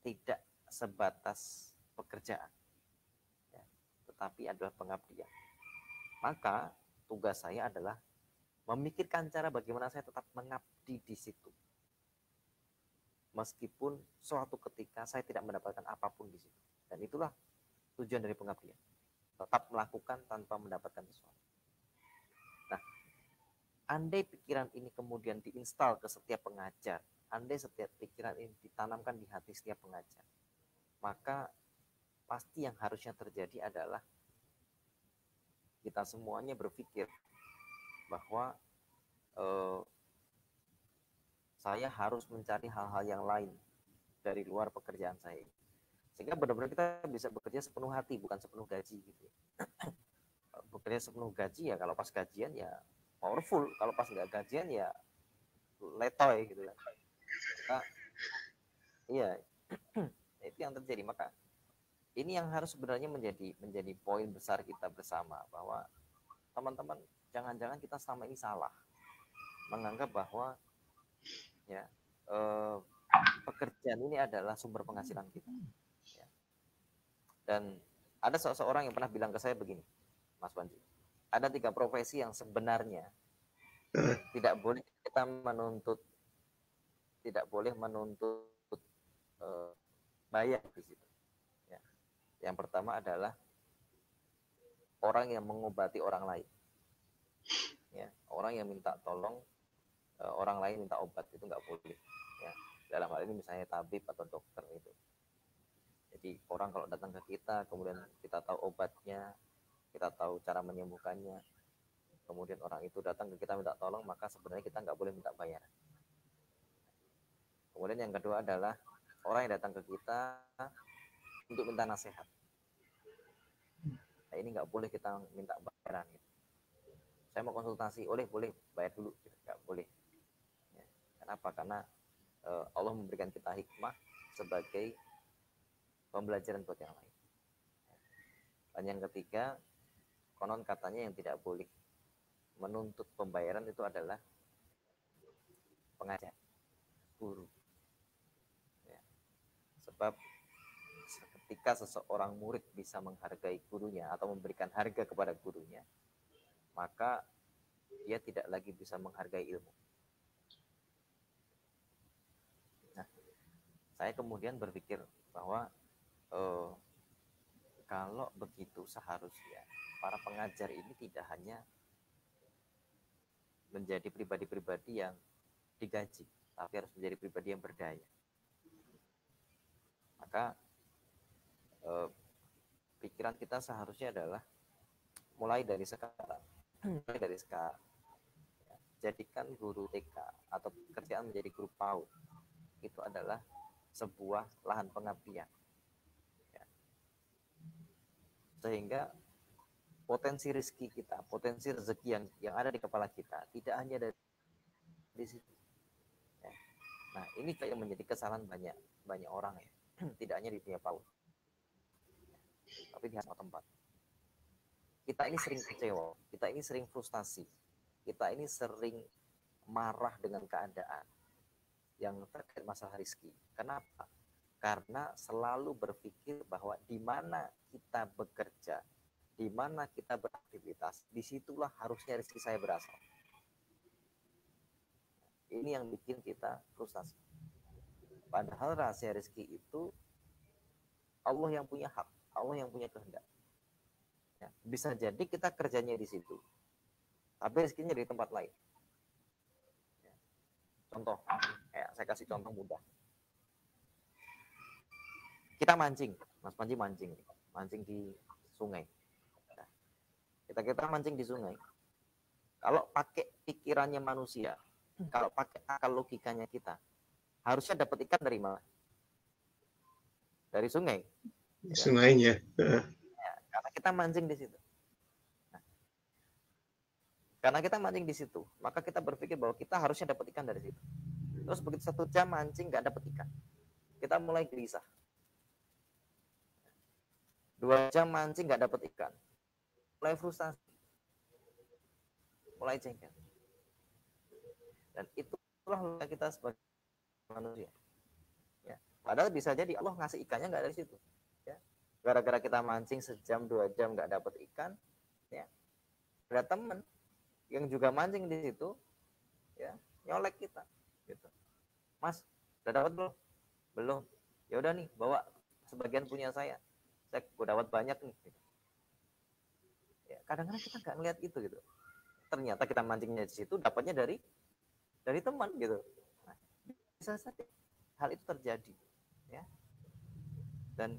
tidak sebatas pekerjaan, ya, tetapi adalah pengabdian. Maka tugas saya adalah memikirkan cara bagaimana saya tetap mengabdi di situ. Meskipun suatu ketika saya tidak mendapatkan apapun di situ. Dan itulah tujuan dari pengabdian. Tetap melakukan tanpa mendapatkan sesuatu. Nah, andai pikiran ini kemudian diinstal ke setiap pengajar, andai setiap pikiran ini ditanamkan di hati setiap pengajar, maka pasti yang harusnya terjadi adalah kita semuanya berpikir bahwa saya harus mencari hal-hal yang lain dari luar pekerjaan saya. Sehingga benar-benar kita bisa bekerja sepenuh hati, bukan sepenuh gaji gitu. Bekerja sepenuh gaji ya kalau pas gajian ya powerful, kalau pas nggak gajian ya letoy gitu ya. Nah, iya, itu yang terjadi. Maka ini yang harus sebenarnya menjadi poin besar kita bersama, bahwa teman-teman jangan-jangan kita selama ini salah menganggap bahwa ya pekerjaan ini adalah sumber penghasilan kita. Ya. Dan ada seseorang yang pernah bilang ke saya begini, Mas Panji, ada 3 profesi yang sebenarnya tidak boleh kita menuntut, bayar di situ. Ya. Yang pertama adalah orang yang mengobati orang lain. Ya. orang yang minta tolong orang lain minta obat, itu nggak boleh ya. Dalam hal ini misalnya tabib atau dokter itu. Jadi orang kalau datang ke kita, kemudian kita tahu obatnya, kita tahu cara menyembuhkannya, kemudian orang itu datang ke kita minta tolong, maka sebenarnya kita nggak boleh minta bayaran. Kemudian yang kedua adalah orang yang datang ke kita untuk minta nasihat. Nah, ini nggak boleh kita minta bayaran. Gitu. Saya mau konsultasi, boleh bayar dulu, gitu. Nggak boleh. Ya. Kenapa? Karena Allah memberikan kita hikmah sebagai pembelajaran buat yang lain. Dan yang ketiga, konon katanya yang tidak boleh menuntut pembayaran itu adalah pengajar, guru. Ya. Sebab ketika seseorang murid bisa menghargai gurunya atau memberikan harga kepada gurunya, maka dia tidak lagi bisa menghargai ilmu. Nah, saya kemudian berpikir bahwa kalau begitu seharusnya para pengajar ini tidak hanya menjadi pribadi-pribadi yang digaji, tapi harus menjadi pribadi yang berdaya. Maka pikiran kita seharusnya adalah mulai dari sekarang, jadikan guru TK atau pekerjaan menjadi guru PAUD itu adalah sebuah lahan pengabdian. Ya. Sehingga potensi rezeki kita, potensi rezeki yang ada di kepala kita tidak hanya dari situ. Ya. Nah, ini kayak menjadi kesalahan banyak orang ya, tidak hanya di dunia PAUD, tapi di semua tempat. Kita ini sering kecewa, kita ini sering frustasi, kita ini sering marah dengan keadaan yang terkait masalah rezeki. Kenapa? Karena selalu berpikir bahwa di mana kita bekerja, di mana kita beraktivitas, disitulah harusnya rezeki saya berasal. Ini yang bikin kita frustasi. Padahal rahasia rezeki itu Allah yang punya hak, Allah yang punya kehendak. Ya, bisa jadi kita kerjanya di situ, tapi rezekinya di tempat lain. Ya. Contoh, saya kasih contoh mudah. Kita mancing, Mas Panji mancing di sungai. Nah, kita mancing di sungai. Kalau pakai pikirannya manusia, kalau pakai akal logikanya kita, harusnya dapat ikan dari mana? Dari sungai. Sungainya. Ya, karena kita mancing di situ. Nah, karena kita mancing di situ, maka kita berpikir bahwa kita harusnya dapat ikan dari situ. Terus begitu 1 jam mancing nggak dapat ikan, kita mulai gelisah. 2 jam mancing nggak dapat ikan, mulai frustasi, mulai jengkel. Dan itulah kita sebagai manusia. Ya. Padahal bisa jadi Allah ngasih ikannya nggak dari situ. Ya. Gara-gara kita mancing 1 jam 2 jam nggak dapat ikan, ya ada teman yang juga mancing di situ, ya nyolek kita, gitu. Mas, udah dapat belum? Belum. Ya udah nih, bawa sebagian punya saya dapat banyak nih. Gitu. Ya, kadang-kadang kita nggak ngeliat itu gitu. Ternyata kita mancingnya di situ, dapatnya dari teman gitu. Nah, bisa saja hal itu terjadi, ya. Dan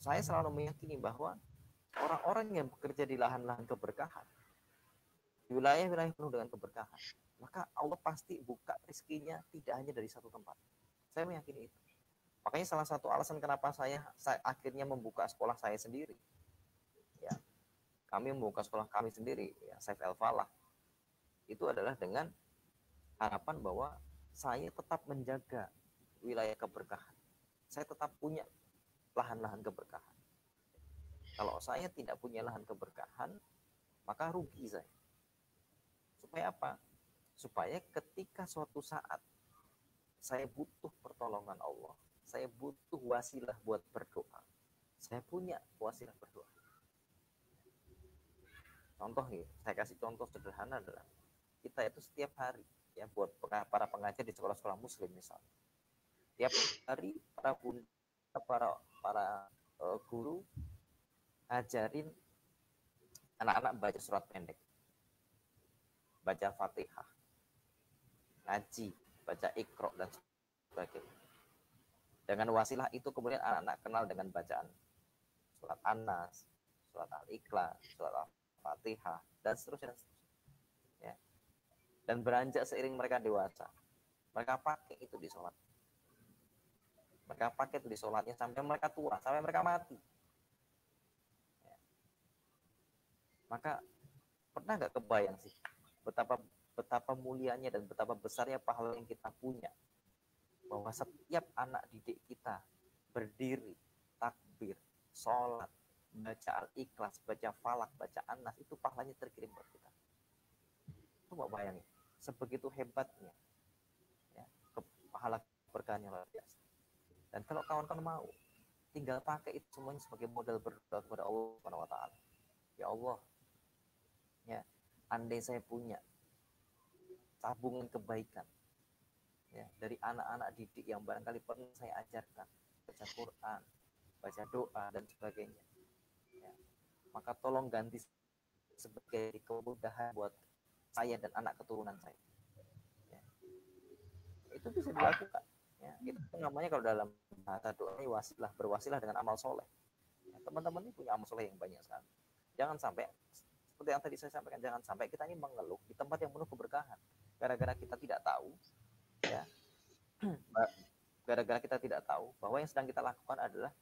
saya selalu meyakini bahwa orang-orang yang bekerja di lahan-lahan keberkahan, di wilayah-wilayah penuh dengan keberkahan, maka Allah pasti buka rezekinya tidak hanya dari satu tempat. Saya meyakini itu. Makanya salah satu alasan kenapa saya akhirnya membuka sekolah saya sendiri. Ya, kami membuka sekolah kami sendiri, ya, Saif El Falah. Itu adalah dengan harapan bahwa saya tetap menjaga wilayah keberkahan. Saya tetap punya lahan-lahan keberkahan. Kalau saya tidak punya lahan keberkahan, maka rugi saya. Supaya apa? Supaya ketika suatu saat saya butuh pertolongan Allah, saya butuh wasilah buat berdoa, saya punya wasilah berdoa. Contoh nih, saya kasih contoh sederhana adalah kita itu setiap hari, ya, buat para pengajar di sekolah-sekolah muslim misalnya, tiap hari para guru ajarin anak-anak baca surat pendek. baca Fatihah, ngaji, baca Iqra dan sebagainya. Dengan wasilah itu kemudian anak-anak kenal dengan bacaan surat An-Nas, surat Al-Ikhlas, surat Al-Fatihah, dan seterusnya. Ya. Dan beranjak seiring mereka dewasa, mereka pakai itu di sholat. Mereka pakai itu di sholatnya sampai mereka tua, sampai mereka mati. Ya. Maka pernah nggak kebayang sih betapa mulianya dan betapa besarnya pahala yang kita punya, bahwa setiap anak didik kita berdiri, takbir, sholat, baca Al-Ikhlas, baca Falak, baca An-Nas, itu pahalanya terkirim buat kita. Coba bayangin, sebegitu hebatnya ya, pahala berkahnya luar biasa. Dan kalau kawan-kawan mau, tinggal pakai itu semuanya sebagai modal berdoa kepada Allah Subhanahu wa Ta'ala. Ya Allah, ya, andai saya punya tabungan kebaikan ya, dari anak-anak didik yang barangkali pernah saya ajarkan baca Quran, baca doa dan sebagainya ya, maka tolong ganti sebagai kemudahan buat saya dan anak keturunan saya ya. Itu bisa dilakukan ya. Itu namanya kalau dalam bahasa doa ini wasilah, berwasilah dengan amal soleh ya. Teman-teman ini punya amal soleh yang banyak sekali. Jangan sampai seperti yang tadi saya sampaikan, jangan sampai kita ini mengeluh di tempat yang penuh keberkahan gara-gara kita tidak tahu ya, gara-gara kita tidak tahu bahwa yang sedang kita lakukan adalah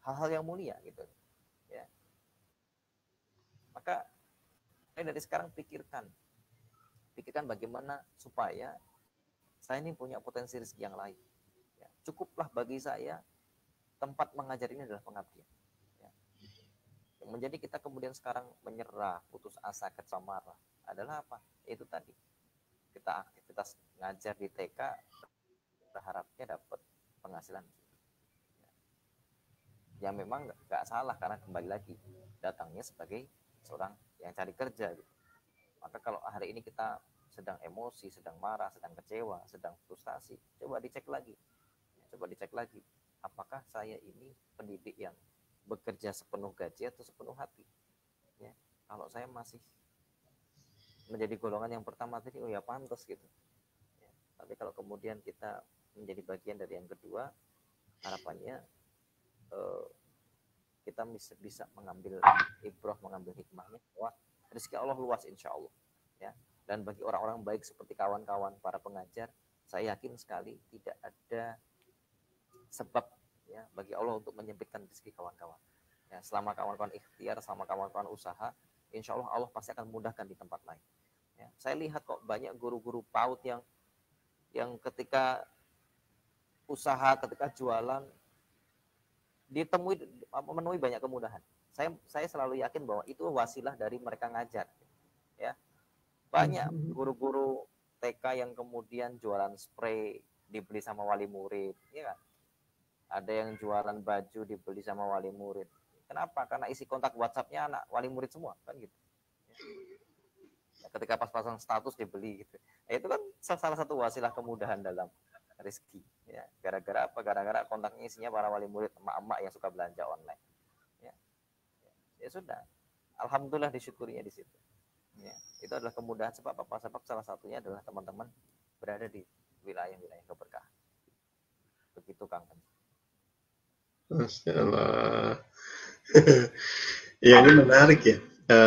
hal-hal yang mulia gitu ya. Maka dari sekarang pikirkan bagaimana supaya saya ini punya potensi rezeki yang lain ya. Cukuplah bagi saya tempat mengajar ini adalah pengabdian ya. Yang menjadi kita kemudian sekarang menyerah, putus asa, kecam marah adalah apa? Itu tadi, kita aktivitas ngajar di TK berharapnya dapat penghasilan ya. Memang nggak salah, karena kembali lagi datangnya sebagai seorang yang cari kerja gitu. Maka kalau hari ini kita sedang emosi, sedang marah, sedang kecewa, sedang frustasi, coba dicek lagi apakah saya ini pendidik yang bekerja sepenuh gaji atau sepenuh hati ya. Kalau saya masih menjadi golongan yang pertama tadi, oh ya pantas gitu ya. Tapi kalau kemudian kita menjadi bagian dari yang kedua, harapannya kita bisa mengambil ibrah, mengambil hikmahnya bahwa rezeki Allah luas insya Allah ya. Dan bagi orang-orang baik seperti kawan-kawan para pengajar, saya yakin sekali tidak ada sebab ya bagi Allah untuk menyempitkan rezeki kawan-kawan ya. Selama kawan-kawan ikhtiar, selama kawan-kawan usaha, insya Allah Allah pasti akan mudahkan di tempat lain ya. Saya lihat kok banyak guru-guru PAUD yang ketika usaha, ketika jualan menemui banyak kemudahan. Saya selalu yakin bahwa itu wasilah dari mereka ngajar ya. Banyak guru-guru TK yang kemudian jualan spray dibeli sama wali murid ya kan? Ada yang jualan baju dibeli sama wali murid. Kenapa? Karena isi kontak WhatsApp-nya anak wali murid semua kan gitu ya. Ketika pas pasang status dibeli gitu ya, itu kan salah satu wasilah kemudahan dalam rezeki ya. Gara-gara apa? Gara-gara kontaknya isinya para wali murid, emak-emak yang suka belanja online ya. Ya sudah, alhamdulillah disyukurinya di situ ya. Itu adalah kemudahan. Sebab apa? Sebab salah satunya adalah teman-teman berada di wilayah-wilayah keberkahan. Begitu Kang. Masya Allah. Ya, ini menarik ya,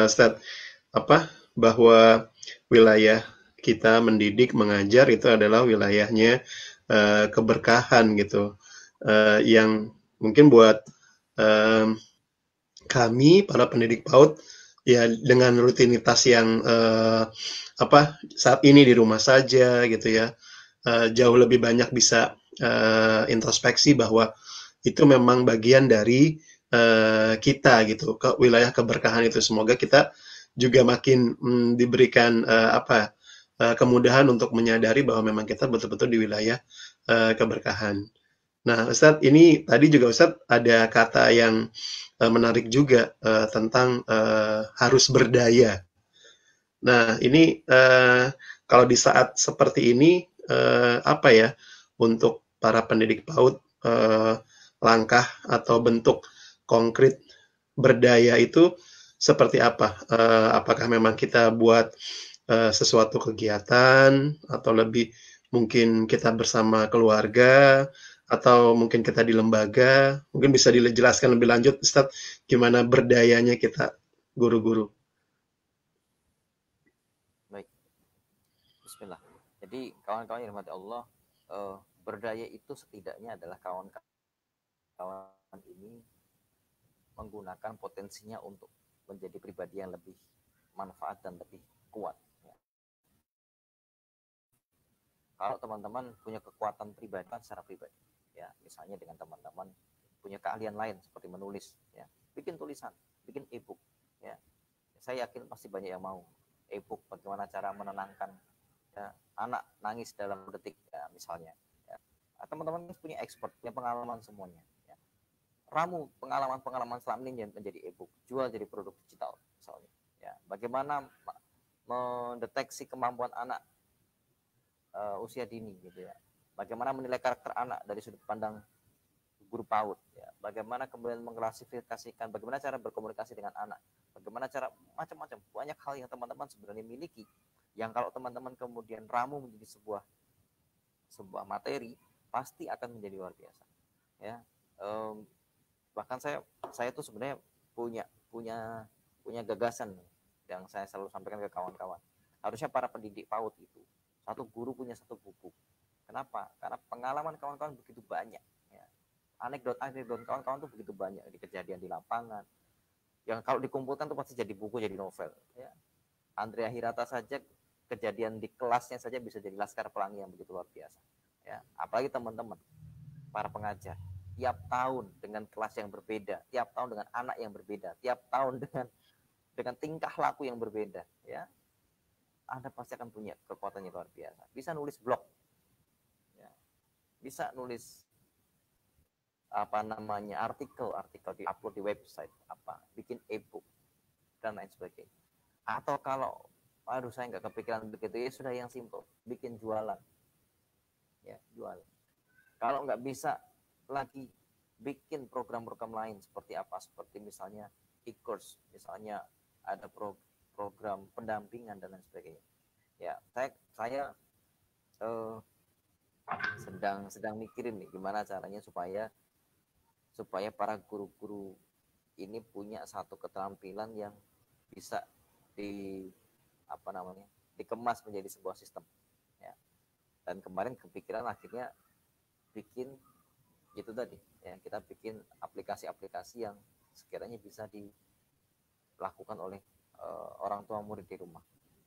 Ustaz, bahwa wilayah kita mendidik, mengajar itu adalah wilayahnya keberkahan gitu, yang mungkin buat kami para pendidik PAUD ya, dengan rutinitas yang saat ini di rumah saja gitu ya, jauh lebih banyak bisa introspeksi bahwa itu memang bagian dari kita gitu, ke wilayah keberkahan itu. Semoga kita juga makin diberikan kemudahan untuk menyadari bahwa memang kita betul-betul di wilayah keberkahan. Nah, Ustadz, ini tadi juga Ustadz ada kata yang menarik juga tentang harus berdaya. Nah, ini kalau di saat seperti ini, untuk para pendidik PAUD, langkah atau bentuk konkret berdaya itu seperti apa? Apakah memang kita buat sesuatu kegiatan atau lebih mungkin kita bersama keluarga atau mungkin kita di lembaga? Mungkin bisa dijelaskan lebih lanjut, Ustadz, gimana berdayanya kita guru-guru? Baik, Bismillah. Jadi kawan-kawan yang dirahmati Allah, berdaya itu setidaknya adalah kawan-kawan ini menggunakan potensinya untuk menjadi pribadi yang lebih manfaat dan lebih kuat. Ya. Kalau teman-teman punya kekuatan pribadi secara pribadi, ya misalnya dengan teman-teman punya keahlian lain seperti menulis, ya bikin tulisan, bikin e-book, ya saya yakin pasti banyak yang mau e-book bagaimana cara menenangkan ya, anak nangis dalam detik, ya misalnya. Ya. Teman-teman punya expert, punya pengalaman semuanya. Ya. Ramu pengalaman-pengalaman selama ini menjadi e-book, jual jadi produk digital misalnya. Ya, bagaimana mendeteksi kemampuan anak usia dini gitu ya. Bagaimana menilai karakter anak dari sudut pandang guru PAUD ya. Bagaimana kemudian mengklasifikasikan bagaimana cara berkomunikasi dengan anak. Bagaimana cara macam-macam banyak hal yang teman-teman sebenarnya miliki yang kalau teman-teman kemudian ramu menjadi sebuah materi pasti akan menjadi luar biasa. Ya. Bahkan saya tuh sebenarnya punya gagasan yang saya selalu sampaikan ke kawan-kawan. Harusnya para pendidik PAUD itu satu guru punya satu buku. Kenapa? Karena pengalaman kawan-kawan begitu banyak. Ya. Anekdot kawan-kawan tuh begitu banyak di kejadian di lapangan. Yang kalau dikumpulkan tuh pasti jadi buku, jadi novel. Ya. Andrea Hirata saja kejadian di kelasnya saja bisa jadi Laskar Pelangi yang begitu luar biasa. Ya. Apalagi teman-teman, para pengajar. Tiap tahun dengan kelas yang berbeda, tiap tahun dengan anak yang berbeda, tiap tahun dengan tingkah laku yang berbeda. Ya. Anda pasti akan punya kekuatan yang luar biasa. Bisa nulis blog, ya. Bisa nulis artikel di-upload di website, bikin e-book dan lain sebagainya. Atau kalau saya nggak kepikiran begitu, ya sudah yang simple, bikin jualan, ya jualan. Kalau nggak bisa lagi bikin program-program lain seperti misalnya e-course, misalnya ada program pendampingan dan lain sebagainya. Ya, saya sedang mikirin nih gimana caranya supaya para guru-guru ini punya satu keterampilan yang bisa dikemas menjadi sebuah sistem. Ya. Dan kemarin kepikiran akhirnya bikin itu tadi, ya kita bikin aplikasi-aplikasi yang sekiranya bisa dilakukan oleh orang tua murid di rumah.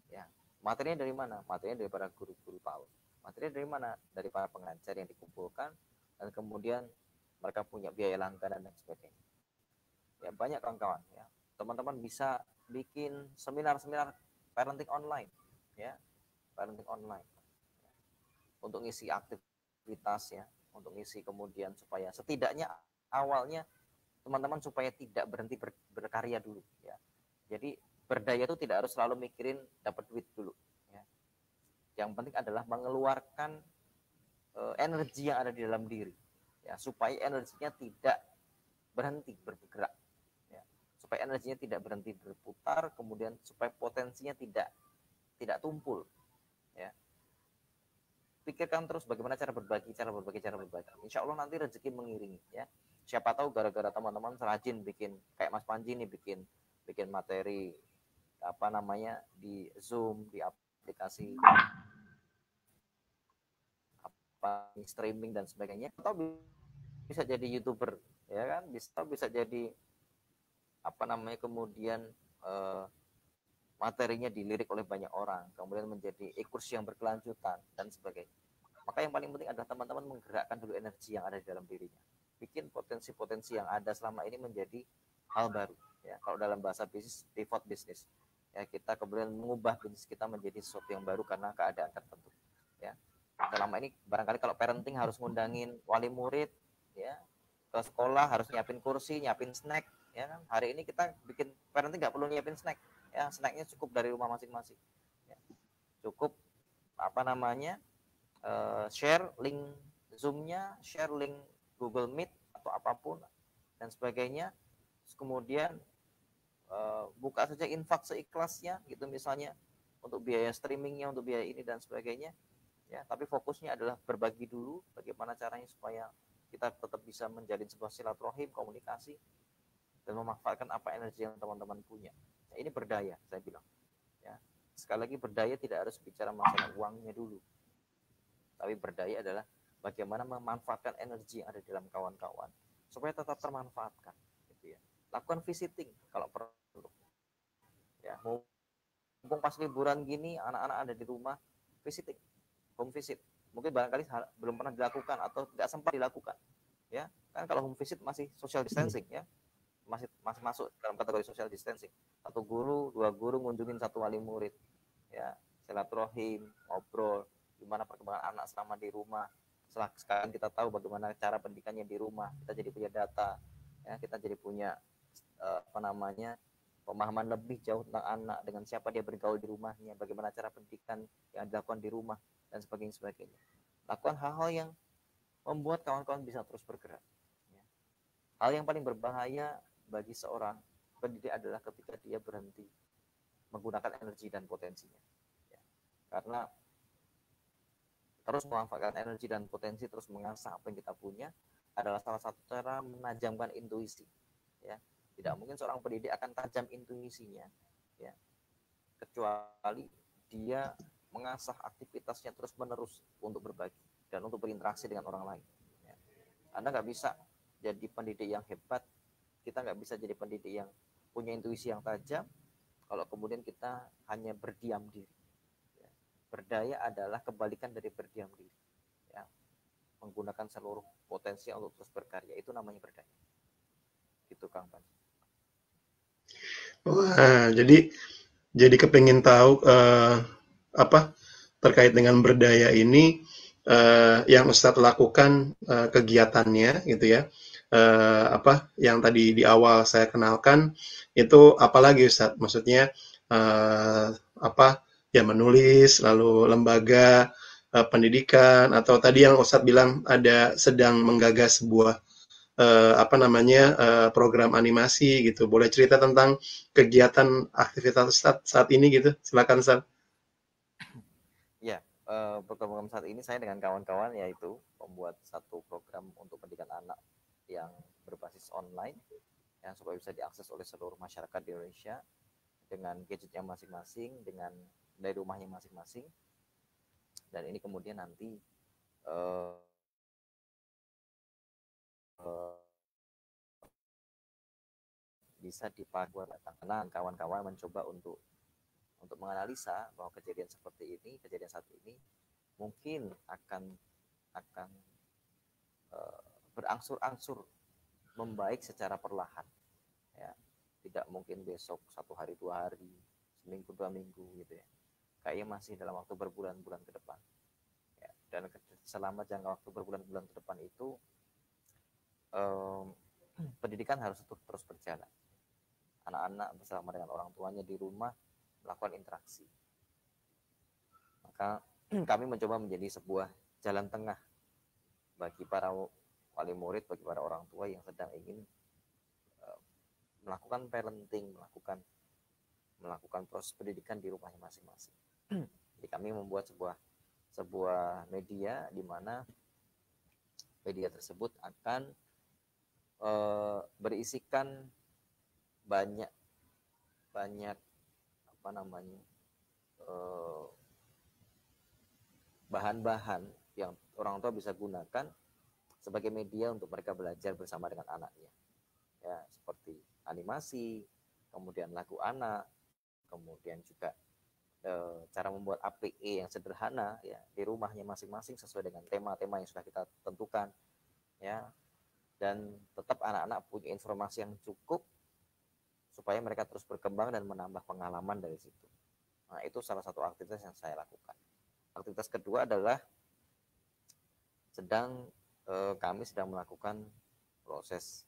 Ya. Materinya dari mana? Materinya dari para guru-guru PAUD. Materinya dari mana? Dari para pengajar yang dikumpulkan dan kemudian mereka punya biaya langganan dan sebagainya. Ya banyak kawan-kawan. Ya. Teman-teman bisa bikin seminar-seminar parenting online, ya parenting online untuk ngisi aktivitas ya, untuk ngisi kemudian supaya setidaknya awalnya teman-teman supaya tidak berhenti berkarya dulu ya. Jadi berdaya itu tidak harus selalu mikirin dapat duit dulu ya. Yang penting adalah mengeluarkan energi yang ada di dalam diri ya, supaya energinya tidak berhenti bergerak ya. Supaya energinya tidak berhenti berputar, kemudian supaya potensinya tidak tumpul ya. Pikirkan terus bagaimana cara berbagi. Insya Allah nanti rezeki mengiringi ya. Siapa tahu gara-gara teman-teman serajin bikin kayak Mas Panji nih bikin materi di Zoom, di aplikasi streaming dan sebagainya, atau bisa jadi YouTuber ya kan, bisa jadi kemudian materinya dilirik oleh banyak orang, kemudian menjadi e-course yang berkelanjutan dan sebagainya. Maka yang paling penting adalah teman-teman menggerakkan dulu energi yang ada di dalam dirinya, bikin potensi-potensi yang ada selama ini menjadi hal baru ya. Kalau dalam bahasa bisnis, pivot bisnis ya, kita kemudian mengubah bisnis kita menjadi sesuatu yang baru karena keadaan tertentu ya. Selama ini barangkali kalau parenting harus ngundangin wali murid ya ke sekolah, harus nyiapin kursi, nyiapin snack ya kan. Hari ini kita bikin parenting nggak perlu nyiapin snack ya, snacknya cukup dari rumah masing-masing ya. Cukup share link Zoom-nya, share link Google Meet atau apapun dan sebagainya. Terus kemudian buka saja infak seikhlasnya gitu misalnya, untuk biaya streamingnya, untuk biaya ini dan sebagainya ya, tapi fokusnya adalah berbagi dulu bagaimana caranya supaya kita tetap bisa menjalin sebuah silaturahim, komunikasi, dan memanfaatkan apa energi yang teman-teman punya. Ya, ini berdaya, saya bilang ya. Sekali lagi, berdaya tidak harus bicara masalah uangnya dulu, tapi berdaya adalah bagaimana memanfaatkan energi yang ada di dalam kawan-kawan supaya tetap termanfaatkan gitu ya. Lakukan visiting kalau perlu ya, mumpung pas liburan gini anak-anak ada di rumah, visiting, home visit, mungkin barangkali belum pernah dilakukan atau tidak sempat dilakukan ya. Kan kalau home visit masih social distancing ya, masih masuk dalam kategori social distancing. Satu guru, dua guru ngunjungin satu wali murid ya, silaturahim, ngobrol gimana perkembangan anak selama di rumah. Sekarang kita tahu bagaimana cara pendidikannya di rumah, kita jadi punya data ya, kita jadi punya pemahaman lebih jauh tentang anak, dengan siapa dia bergaul di rumahnya, bagaimana cara pendidikan yang dilakukan di rumah, dan sebagainya. Lakukan hal-hal yang membuat kawan-kawan bisa terus bergerak. Hal yang paling berbahaya bagi seorang pendidik adalah ketika dia berhenti menggunakan energi dan potensinya. Karena terus memanfaatkan energi dan potensi, terus mengasah apa yang kita punya, adalah salah satu cara menajamkan intuisi. Ya, tidak mungkin seorang pendidik akan tajam intuisinya ya, kecuali dia mengasah aktivitasnya terus menerus untuk berbagi dan untuk berinteraksi dengan orang lain ya. Anda nggak bisa jadi pendidik yang hebat, kita nggak bisa jadi pendidik yang punya intuisi yang tajam kalau kemudian kita hanya berdiam diri ya. Berdaya adalah kebalikan dari berdiam diri ya, menggunakan seluruh potensi untuk terus berkarya, itu namanya berdaya gitu Kang Pan. Wah, jadi kepingin tahu apa terkait dengan berdaya ini, yang Ustadz lakukan kegiatannya gitu ya. Apa yang tadi di awal saya kenalkan itu apalagi Ustadz? Maksudnya apa ya, menulis, lalu lembaga pendidikan, atau tadi yang Ustadz bilang ada sedang menggagas sebuah apa namanya program animasi gitu. Boleh cerita tentang kegiatan aktivitas Ustadz saat ini gitu? Silakan Ustadz. Ya, program saat ini saya dengan kawan-kawan yaitu membuat satu program untuk pendidikan anak yang berbasis online yang supaya bisa diakses oleh seluruh masyarakat di Indonesia dengan gadgetnya masing-masing, dengan dari rumahnya masing-masing. Dan ini kemudian nanti uh, uh, bisa dipakai karena kawan-kawan mencoba untuk menganalisa bahwa kejadian seperti ini, kejadian saat ini mungkin akan berangsur-angsur membaik secara perlahan ya, tidak mungkin besok, 1 hari 2 hari, seminggu 2 minggu gitu ya, kayaknya masih dalam waktu berbulan-bulan ke depan ya. Dan selama jangka waktu berbulan-bulan ke depan itu pendidikan harus terus berjalan, anak-anak bersama dengan orang tuanya di rumah melakukan interaksi. Maka kami mencoba menjadi sebuah jalan tengah bagi para wali murid, bagi para orang tua yang sedang ingin melakukan parenting, melakukan proses pendidikan di rumahnya masing-masing. Jadi kami membuat sebuah media di mana media tersebut akan berisikan banyak apa namanya bahan-bahan yang orang tua bisa gunakan sebagai media untuk mereka belajar bersama dengan anaknya ya, seperti animasi, kemudian lagu anak, kemudian juga cara membuat APE yang sederhana ya di rumahnya masing-masing sesuai dengan tema-tema yang sudah kita tentukan ya, dan tetap anak-anak punya informasi yang cukup supaya mereka terus berkembang dan menambah pengalaman dari situ. Nah, itu salah satu aktivitas yang saya lakukan. Aktivitas kedua adalah kami sedang melakukan proses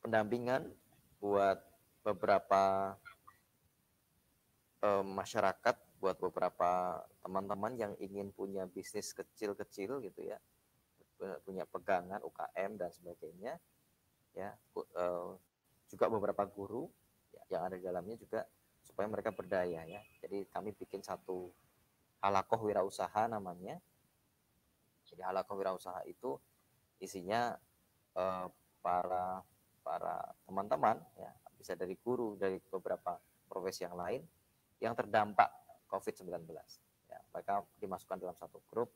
pendampingan buat beberapa masyarakat, buat beberapa teman-teman yang ingin punya bisnis kecil-kecil gitu ya, punya pegangan UKM dan sebagainya ya, juga beberapa guru yang ada di dalamnya juga supaya mereka berdaya ya. Jadi kami bikin satu halakoh wirausaha namanya. Jadi halakoh wirausaha itu isinya eh, para para teman-teman ya, bisa dari guru, dari beberapa profesi yang lain yang terdampak COVID-19. Ya, mereka dimasukkan dalam satu grup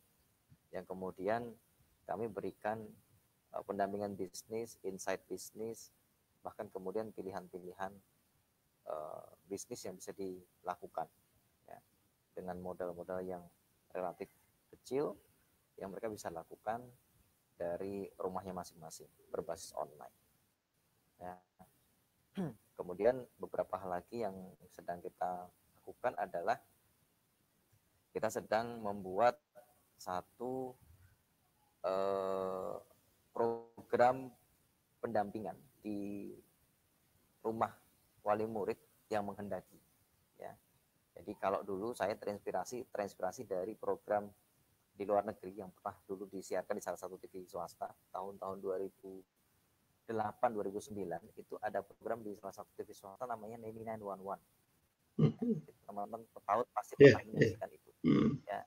yang kemudian kami berikan pendampingan bisnis, insight bisnis, bahkan kemudian pilihan-pilihan bisnis yang bisa dilakukan ya, dengan modal-modal yang relatif kecil yang mereka bisa lakukan dari rumahnya masing-masing berbasis online ya. Kemudian beberapa hal lagi yang sedang kita lakukan adalah kita sedang membuat satu program pendampingan di rumah wali murid yang menghendaki ya. Jadi kalau dulu saya terinspirasi dari program di luar negeri yang pernah dulu disiarkan di salah satu TV swasta tahun-tahun 2008-2009, itu ada program di salah satu TV swasta namanya Nemi 911. Teman-teman PAUD pasti pernah menyaksikan itu ya,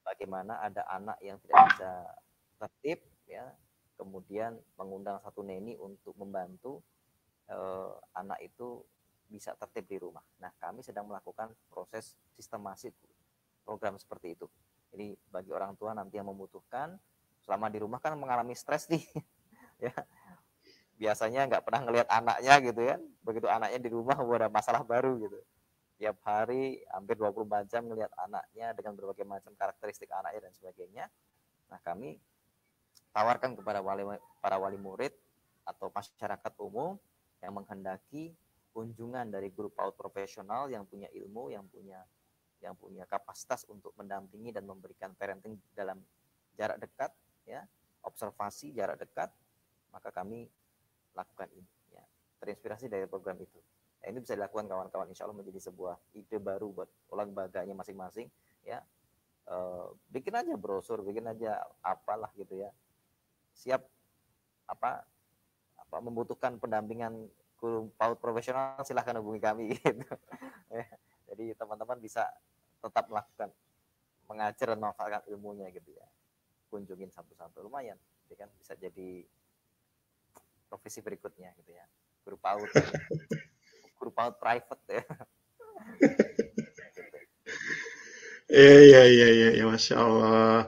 bagaimana ada anak yang tidak bisa tertib ya, kemudian mengundang satu neni untuk membantu anak itu bisa tertib di rumah. Nah, kami sedang melakukan proses sistematis program seperti itu. Jadi bagi orang tua nanti yang membutuhkan, selama di rumah kan mengalami stres nih ya, biasanya nggak pernah ngelihat anaknya gitu kan, begitu anaknya di rumah ada masalah baru gitu, tiap hari hampir 24 jam ngelihat anaknya dengan berbagai macam karakteristik anaknya dan sebagainya. Nah, kami tawarkan kepada para wali murid atau masyarakat umum yang menghendaki kunjungan dari guru PAUD profesional yang punya ilmu, yang punya kapasitas untuk mendampingi dan memberikan parenting dalam jarak dekat ya, observasi jarak dekat, maka kami lakukan ini ya, terinspirasi dari program itu. Nah, ini bisa dilakukan kawan-kawan, insya Allah menjadi sebuah ide baru buat lembaganya masing-masing ya. Bikin aja brosur, bikin aja apalah gitu ya, siap apa membutuhkan pendampingan guru PAUD profesional, silahkan hubungi kami gitu ya. Jadi teman-teman bisa tetap melakukan mengajar dan memanfaatkan ilmunya gitu ya, kunjungin satu-satu, lumayan jadi kan, bisa jadi profesi berikutnya gitu ya, guru PAUD ya. Guru PAUD private ya. Iya, Masya Allah.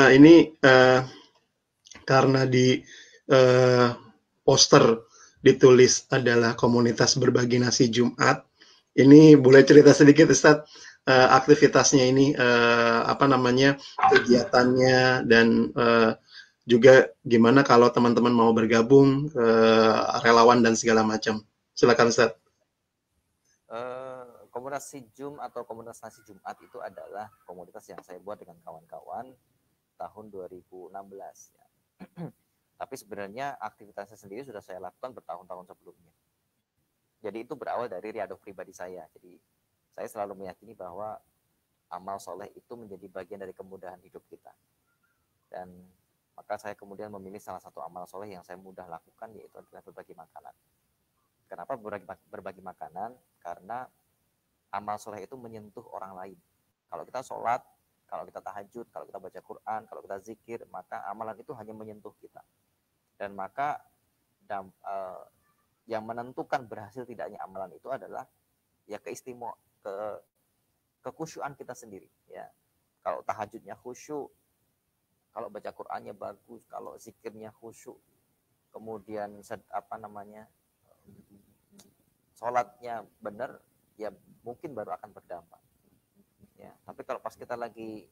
Ini karena di poster ditulis adalah komunitas berbagi nasi Jumat. Ini boleh cerita sedikit Ustaz, aktivitasnya ini, apa namanya, kegiatannya, dan juga gimana kalau teman-teman mau bergabung, relawan dan segala macam. Silakan Ustaz. Komunitas Sijum atau komunitas nasi Jumat itu adalah komunitas yang saya buat dengan kawan-kawan tahun 2016 ya. Tapi sebenarnya aktivitasnya sendiri sudah saya lakukan bertahun-tahun sebelumnya. Jadi itu berawal dari riadoh pribadi saya. Jadi saya selalu meyakini bahwa amal soleh itu menjadi bagian dari kemudahan hidup kita. Dan maka saya kemudian memilih salah satu amal soleh yang saya mudah lakukan, yaitu adalah berbagi makanan. Kenapa berbagi makanan? Karena amal soleh itu menyentuh orang lain. Kalau kita sholat, kalau kita tahajud, kalau kita baca Quran, kalau kita zikir, maka amalan itu hanya menyentuh kita. Dan maka yang menentukan berhasil tidaknya amalan itu adalah ya kekhusyuan kita sendiri ya. Kalau tahajudnya khusyuk, kalau baca Qurannya bagus, kalau zikirnya khusyuk, kemudian sholatnya benar, ya mungkin baru akan berdampak ya. Tapi kalau pas kita lagi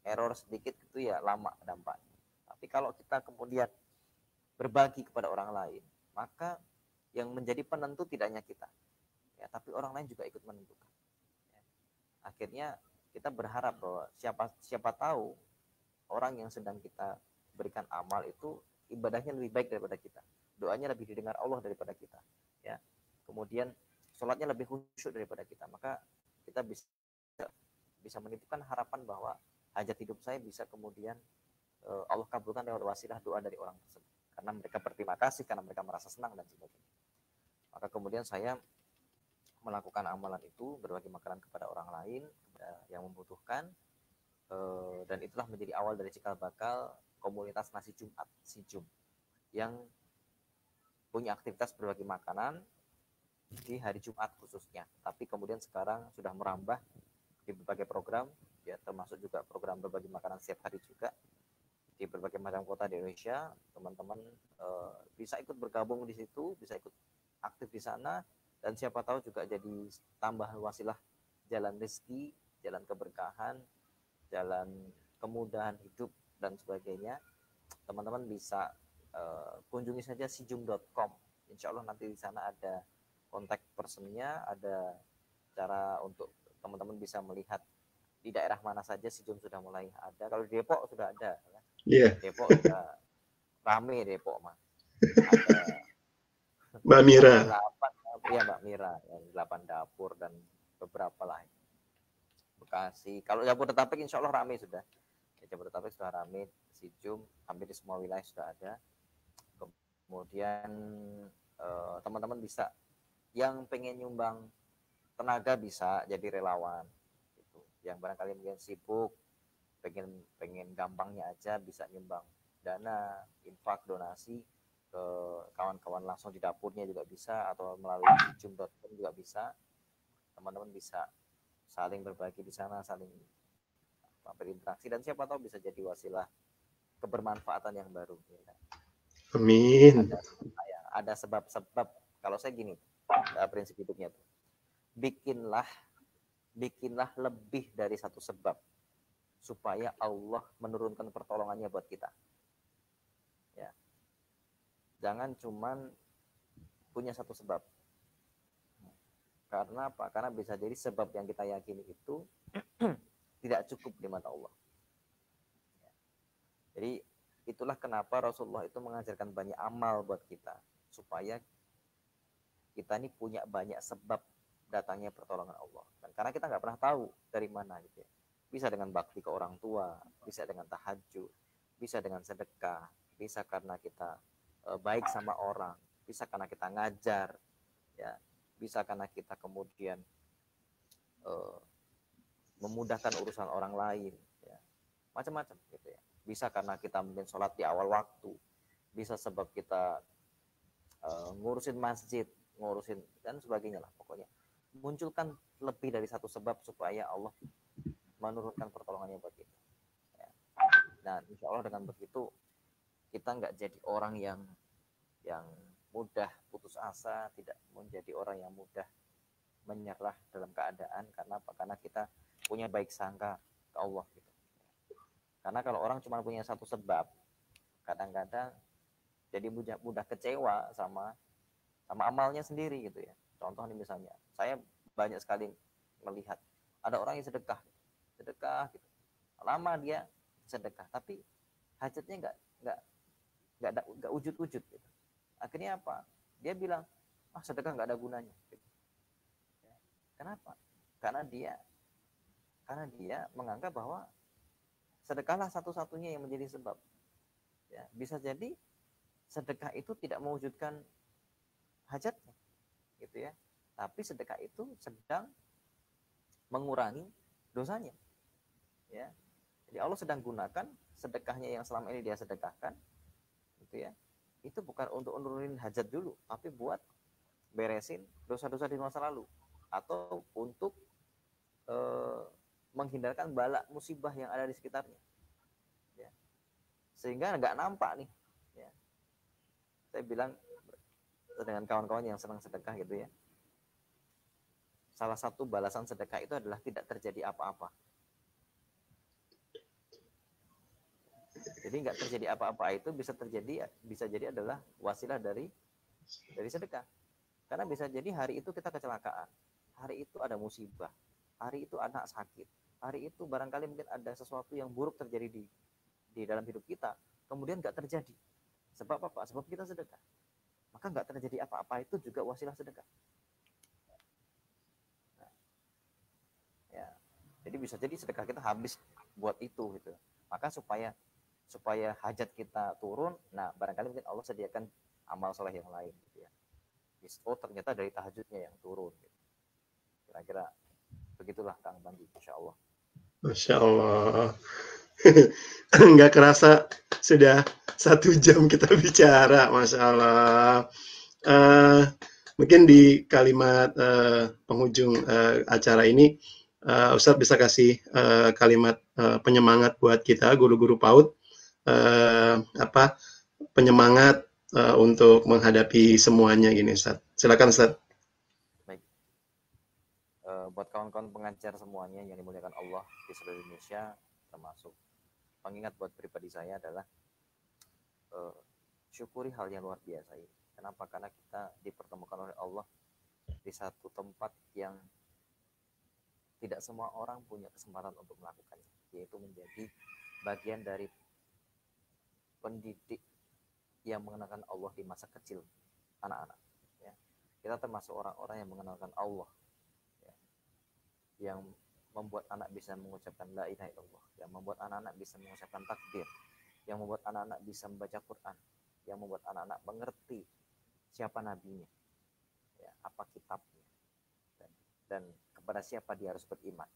error sedikit itu ya lama dampaknya. Tapi kalau kita kemudian berbagi kepada orang lain, maka yang menjadi penentu tidak hanya kita ya, tapi orang lain juga ikut menentukan ya. Akhirnya kita berharap bahwa siapa tahu orang yang sedang kita berikan amal itu ibadahnya lebih baik daripada kita, doanya lebih didengar Allah daripada kita ya, kemudian sholatnya lebih khusyuk daripada kita, maka kita bisa menitipkan harapan bahwa hajat hidup saya bisa kemudian Allah kabulkan lewat wasilah doa dari orang tersebut, karena mereka berterima kasih, karena mereka merasa senang dan sebagainya. Maka kemudian saya melakukan amalan itu, berbagi makanan kepada orang lain yang membutuhkan, dan itulah menjadi awal dari cikal bakal komunitas Nasi Jumat, SIJUM, yang punya aktivitas berbagi makanan di hari Jumat khususnya. Tapi kemudian sekarang sudah merambah di berbagai program, ya termasuk juga program berbagi makanan setiap hari juga di berbagai macam kota di Indonesia. Teman-teman bisa ikut bergabung di situ, bisa ikut aktif di sana, dan siapa tahu juga jadi tambah wasilah jalan rezeki, jalan keberkahan, jalan kemudahan hidup dan sebagainya. Teman-teman bisa kunjungi saja sijum.com. Insya Allah nanti di sana ada kontak personnya, ada cara untuk teman-teman bisa melihat di daerah mana saja SIJUM sudah mulai ada. Kalau di Depok sudah ada. Iya. Depok sudah rame, Depok mah. Ada Mbak Mira. 8, ya Mbak Mira, 8 dapur dan beberapa lain. Bekasi. Kalau Jabodetabek insya Allah rame sudah. Jabodetabek sudah rame, SIJUM hampir di semua wilayah sudah ada. Kemudian teman-teman bisa yang pengen nyumbang tenaga bisa jadi relawan gitu. Yang barangkali mungkin sibuk, pengen gampangnya aja bisa nyumbang dana, infak, donasi ke kawan-kawan langsung di dapurnya juga bisa, atau melalui sijum.com juga bisa. Teman-teman bisa saling berbagi di sana, saling berinteraksi, dan siapa tahu bisa jadi wasilah kebermanfaatan yang baru. Ya. Amin. Ada sebab-sebab. Kalau saya gini, prinsip hidupnya tuh, bikinlah lebih dari satu sebab supaya Allah menurunkan pertolongannya buat kita. Ya, jangan cuman punya satu sebab. Karena apa? Karena bisa jadi sebab yang kita yakini itu tidak cukup di mata Allah. Jadi itulah kenapa Rasulullah itu mengajarkan banyak amal buat kita, supaya kita ini punya banyak sebab datangnya pertolongan Allah. Dan karena kita nggak pernah tahu dari mana gitu ya. Bisa dengan bakti ke orang tua, bisa dengan tahajud, bisa dengan sedekah, bisa karena kita baik sama orang, bisa karena kita ngajar, ya, bisa karena kita kemudian memudahkan urusan orang lain, ya, macam-macam gitu ya. Bisa karena kita mungkin sholat di awal waktu, bisa sebab kita ngurusin masjid, ngurusin dan sebagainya lah. Pokoknya munculkan lebih dari satu sebab supaya Allah menurunkan pertolongannya buat kita. Ya. Nah, insya Allah dengan begitu kita nggak jadi orang yang mudah putus asa, tidak menjadi orang yang mudah menyerah dalam keadaan. Karena apa? Karena kita punya baik sangka ke Allah gitu. Karena kalau orang cuma punya satu sebab, kadang-kadang jadi mudah kecewa sama amalnya sendiri gitu ya. Contoh nih misalnya, saya banyak sekali melihat ada orang yang sedekah gitu. Lama dia sedekah, tapi hajatnya nggak wujud gitu. Akhirnya apa? Dia bilang, sedekah nggak ada gunanya. Gitu. Kenapa? Karena dia menganggap bahwa sedekahlah satu-satunya yang menjadi sebab. Ya, bisa jadi sedekah itu tidak mewujudkan hajatnya, gitu ya. Tapi sedekah itu sedang mengurangi dosanya, ya. Jadi Allah sedang gunakan sedekahnya yang selama ini dia sedekahkan, gitu ya. Itu bukan untuk nurunin hajat dulu, tapi buat beresin dosa-dosa di masa lalu, atau untuk menghindarkan bala musibah yang ada di sekitarnya, ya. Sehingga nggak nampak nih, ya. Saya bilang dengan kawan-kawan yang senang sedekah gitu ya, salah satu balasan sedekah itu adalah tidak terjadi apa-apa. Jadi nggak terjadi apa-apa itu bisa jadi adalah wasilah dari sedekah. Karena bisa jadi hari itu kita kecelakaan, hari itu ada musibah, hari itu anak sakit, hari itu barangkali mungkin ada sesuatu yang buruk terjadi di dalam hidup kita, kemudian nggak terjadi. Sebab apa? Sebab kita sedekah. Maka nggak terjadi apa-apa itu juga wasilah sedekah. Nah, ya, jadi bisa jadi sedekah kita habis buat itu gitu. Maka supaya hajat kita turun, nah barangkali mungkin Allah sediakan amal soleh yang lain gitu ya. Oh ternyata dari tahajudnya yang turun. Kira-kira begitulah Kang Bandi, Insya Allah. Masya Allah. Nggak kerasa sudah 1 jam kita bicara, Masya Allah. Uh, Mungkin di kalimat penghujung acara ini, Ustadz bisa kasih kalimat penyemangat buat kita, guru-guru PAUD, apa penyemangat untuk menghadapi semuanya gini, Ustadz. Silakan, Ustadz. Baik. Buat kawan-kawan pengajar semuanya yang dimuliakan Allah di seluruh Indonesia, termasuk pengingat buat pribadi saya adalah syukuri hal yang luar biasa ini. Kenapa? Karena kita dipertemukan oleh Allah di satu tempat yang tidak semua orang punya kesempatan untuk melakukannya, yaitu menjadi bagian dari pendidik yang mengenalkan Allah di masa kecil anak-anak. Ya. Kita termasuk orang-orang yang mengenalkan Allah, ya. Yang membuat anak bisa mengucapkan la ilaha illallah, yang membuat anak-anak bisa mengucapkan takbir, yang membuat anak-anak bisa membaca Quran, yang membuat anak-anak mengerti siapa nabinya, ya, apa kitabnya, dan kepada siapa dia harus beriman.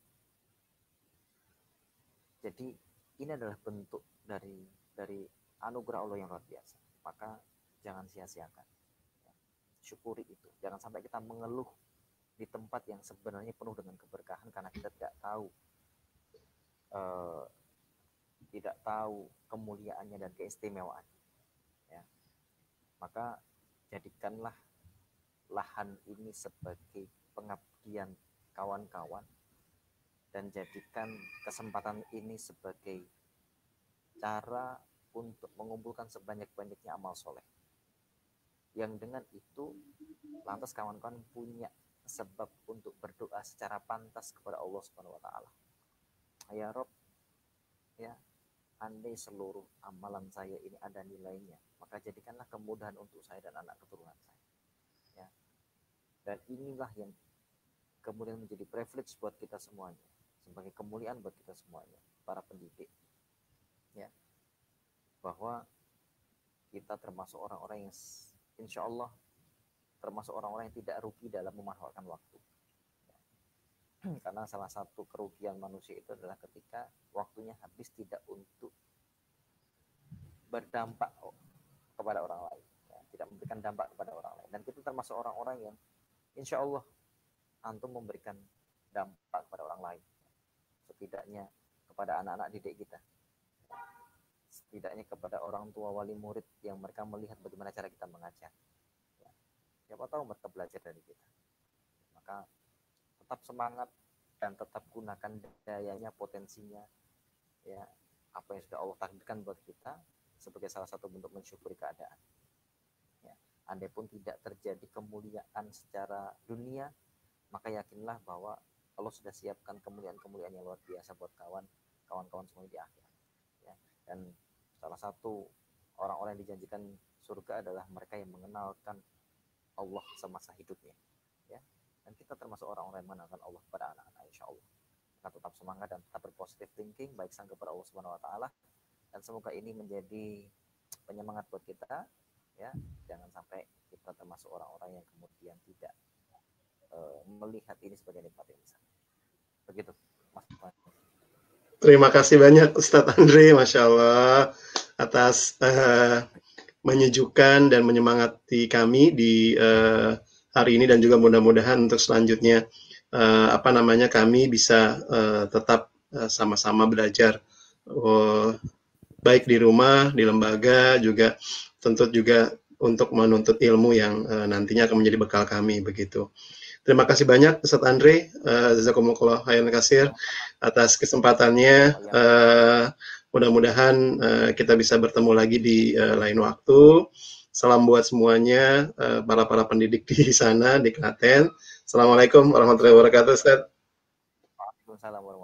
Jadi ini adalah bentuk dari anugerah Allah yang luar biasa. Maka jangan sia-siakan, ya. Syukuri itu. Jangan sampai kita mengeluh di tempat yang sebenarnya penuh dengan keberkahan karena kita tidak tahu kemuliaannya dan keistimewaannya, ya. Maka jadikanlah lahan ini sebagai pengabdian kawan-kawan dan jadikan kesempatan ini sebagai cara untuk mengumpulkan sebanyak-banyaknya amal soleh. Yang dengan itu lantas kawan-kawan punya sebab untuk berdoa secara pantas kepada Allah Subhanahu wa taala. Ya Rob, ya, andai seluruh amalan saya ini ada nilainya, maka jadikanlah kemudahan untuk saya dan anak keturunan saya, ya. Dan inilah yang kemudian menjadi privilege buat kita semuanya, sebagai kemuliaan buat kita semuanya, para pendidik, ya, bahwa kita termasuk orang-orang yang insya Allah termasuk orang-orang yang tidak rugi dalam memanfaatkan waktu, ya. Karena salah satu kerugian manusia itu adalah ketika waktunya habis tidak untuk berdampak kepada orang lain, ya, tidak memberikan dampak kepada orang lain. Dan kita termasuk orang-orang yang insya Allah antum memberikan dampak kepada orang lain, setidaknya kepada anak-anak didik kita, setidaknya kepada orang tua wali murid yang mereka melihat bagaimana cara kita mengajar, ya. Siapa tahu mereka belajar dari kita. Maka tetap semangat dan tetap gunakan dayanya, potensinya, ya, apa yang sudah Allah takdirkan buat kita sebagai salah satu bentuk mensyukuri keadaan, ya. Andai pun tidak terjadi kemuliaan secara dunia, maka yakinlah bahwa Allah sudah siapkan kemuliaan-kemuliaan yang luar biasa buat kawan-kawan semua di akhirat, ya. Dan salah satu orang-orang yang dijanjikan surga adalah mereka yang mengenalkan Allah semasa hidupnya, ya. Dan kita termasuk orang-orang yang mengenalkan Allah kepada anak-anak, insya Allah. Kita tetap semangat dan tetap berpositif thinking, baik sangka kepada Allah Subhanahu wa taala, dan semoga ini menjadi penyemangat buat kita, ya. Jangan sampai kita termasuk orang-orang yang kemudian tidak melihat ini sebagai nikmat yang besar. Begitu, Mas. Terima kasih banyak Ustadz Andre, Masya Allah, atas menyejukkan dan menyemangati kami di hari ini, dan juga mudah-mudahan untuk selanjutnya kami bisa tetap sama-sama belajar, baik di rumah, di lembaga, juga tentu juga untuk menuntut ilmu yang nantinya akan menjadi bekal kami, begitu. Terima kasih banyak Ustadz Andre, jazakumullah khairan katsir atas kesempatannya. Mudah-mudahan kita bisa bertemu lagi di lain waktu. Salam buat semuanya, para pendidik di sana di Klaten. Assalamualaikum warahmatullahi wabarakatuh, Ustaz. Waalaikumsalam warahmatullahi wabarakatuh.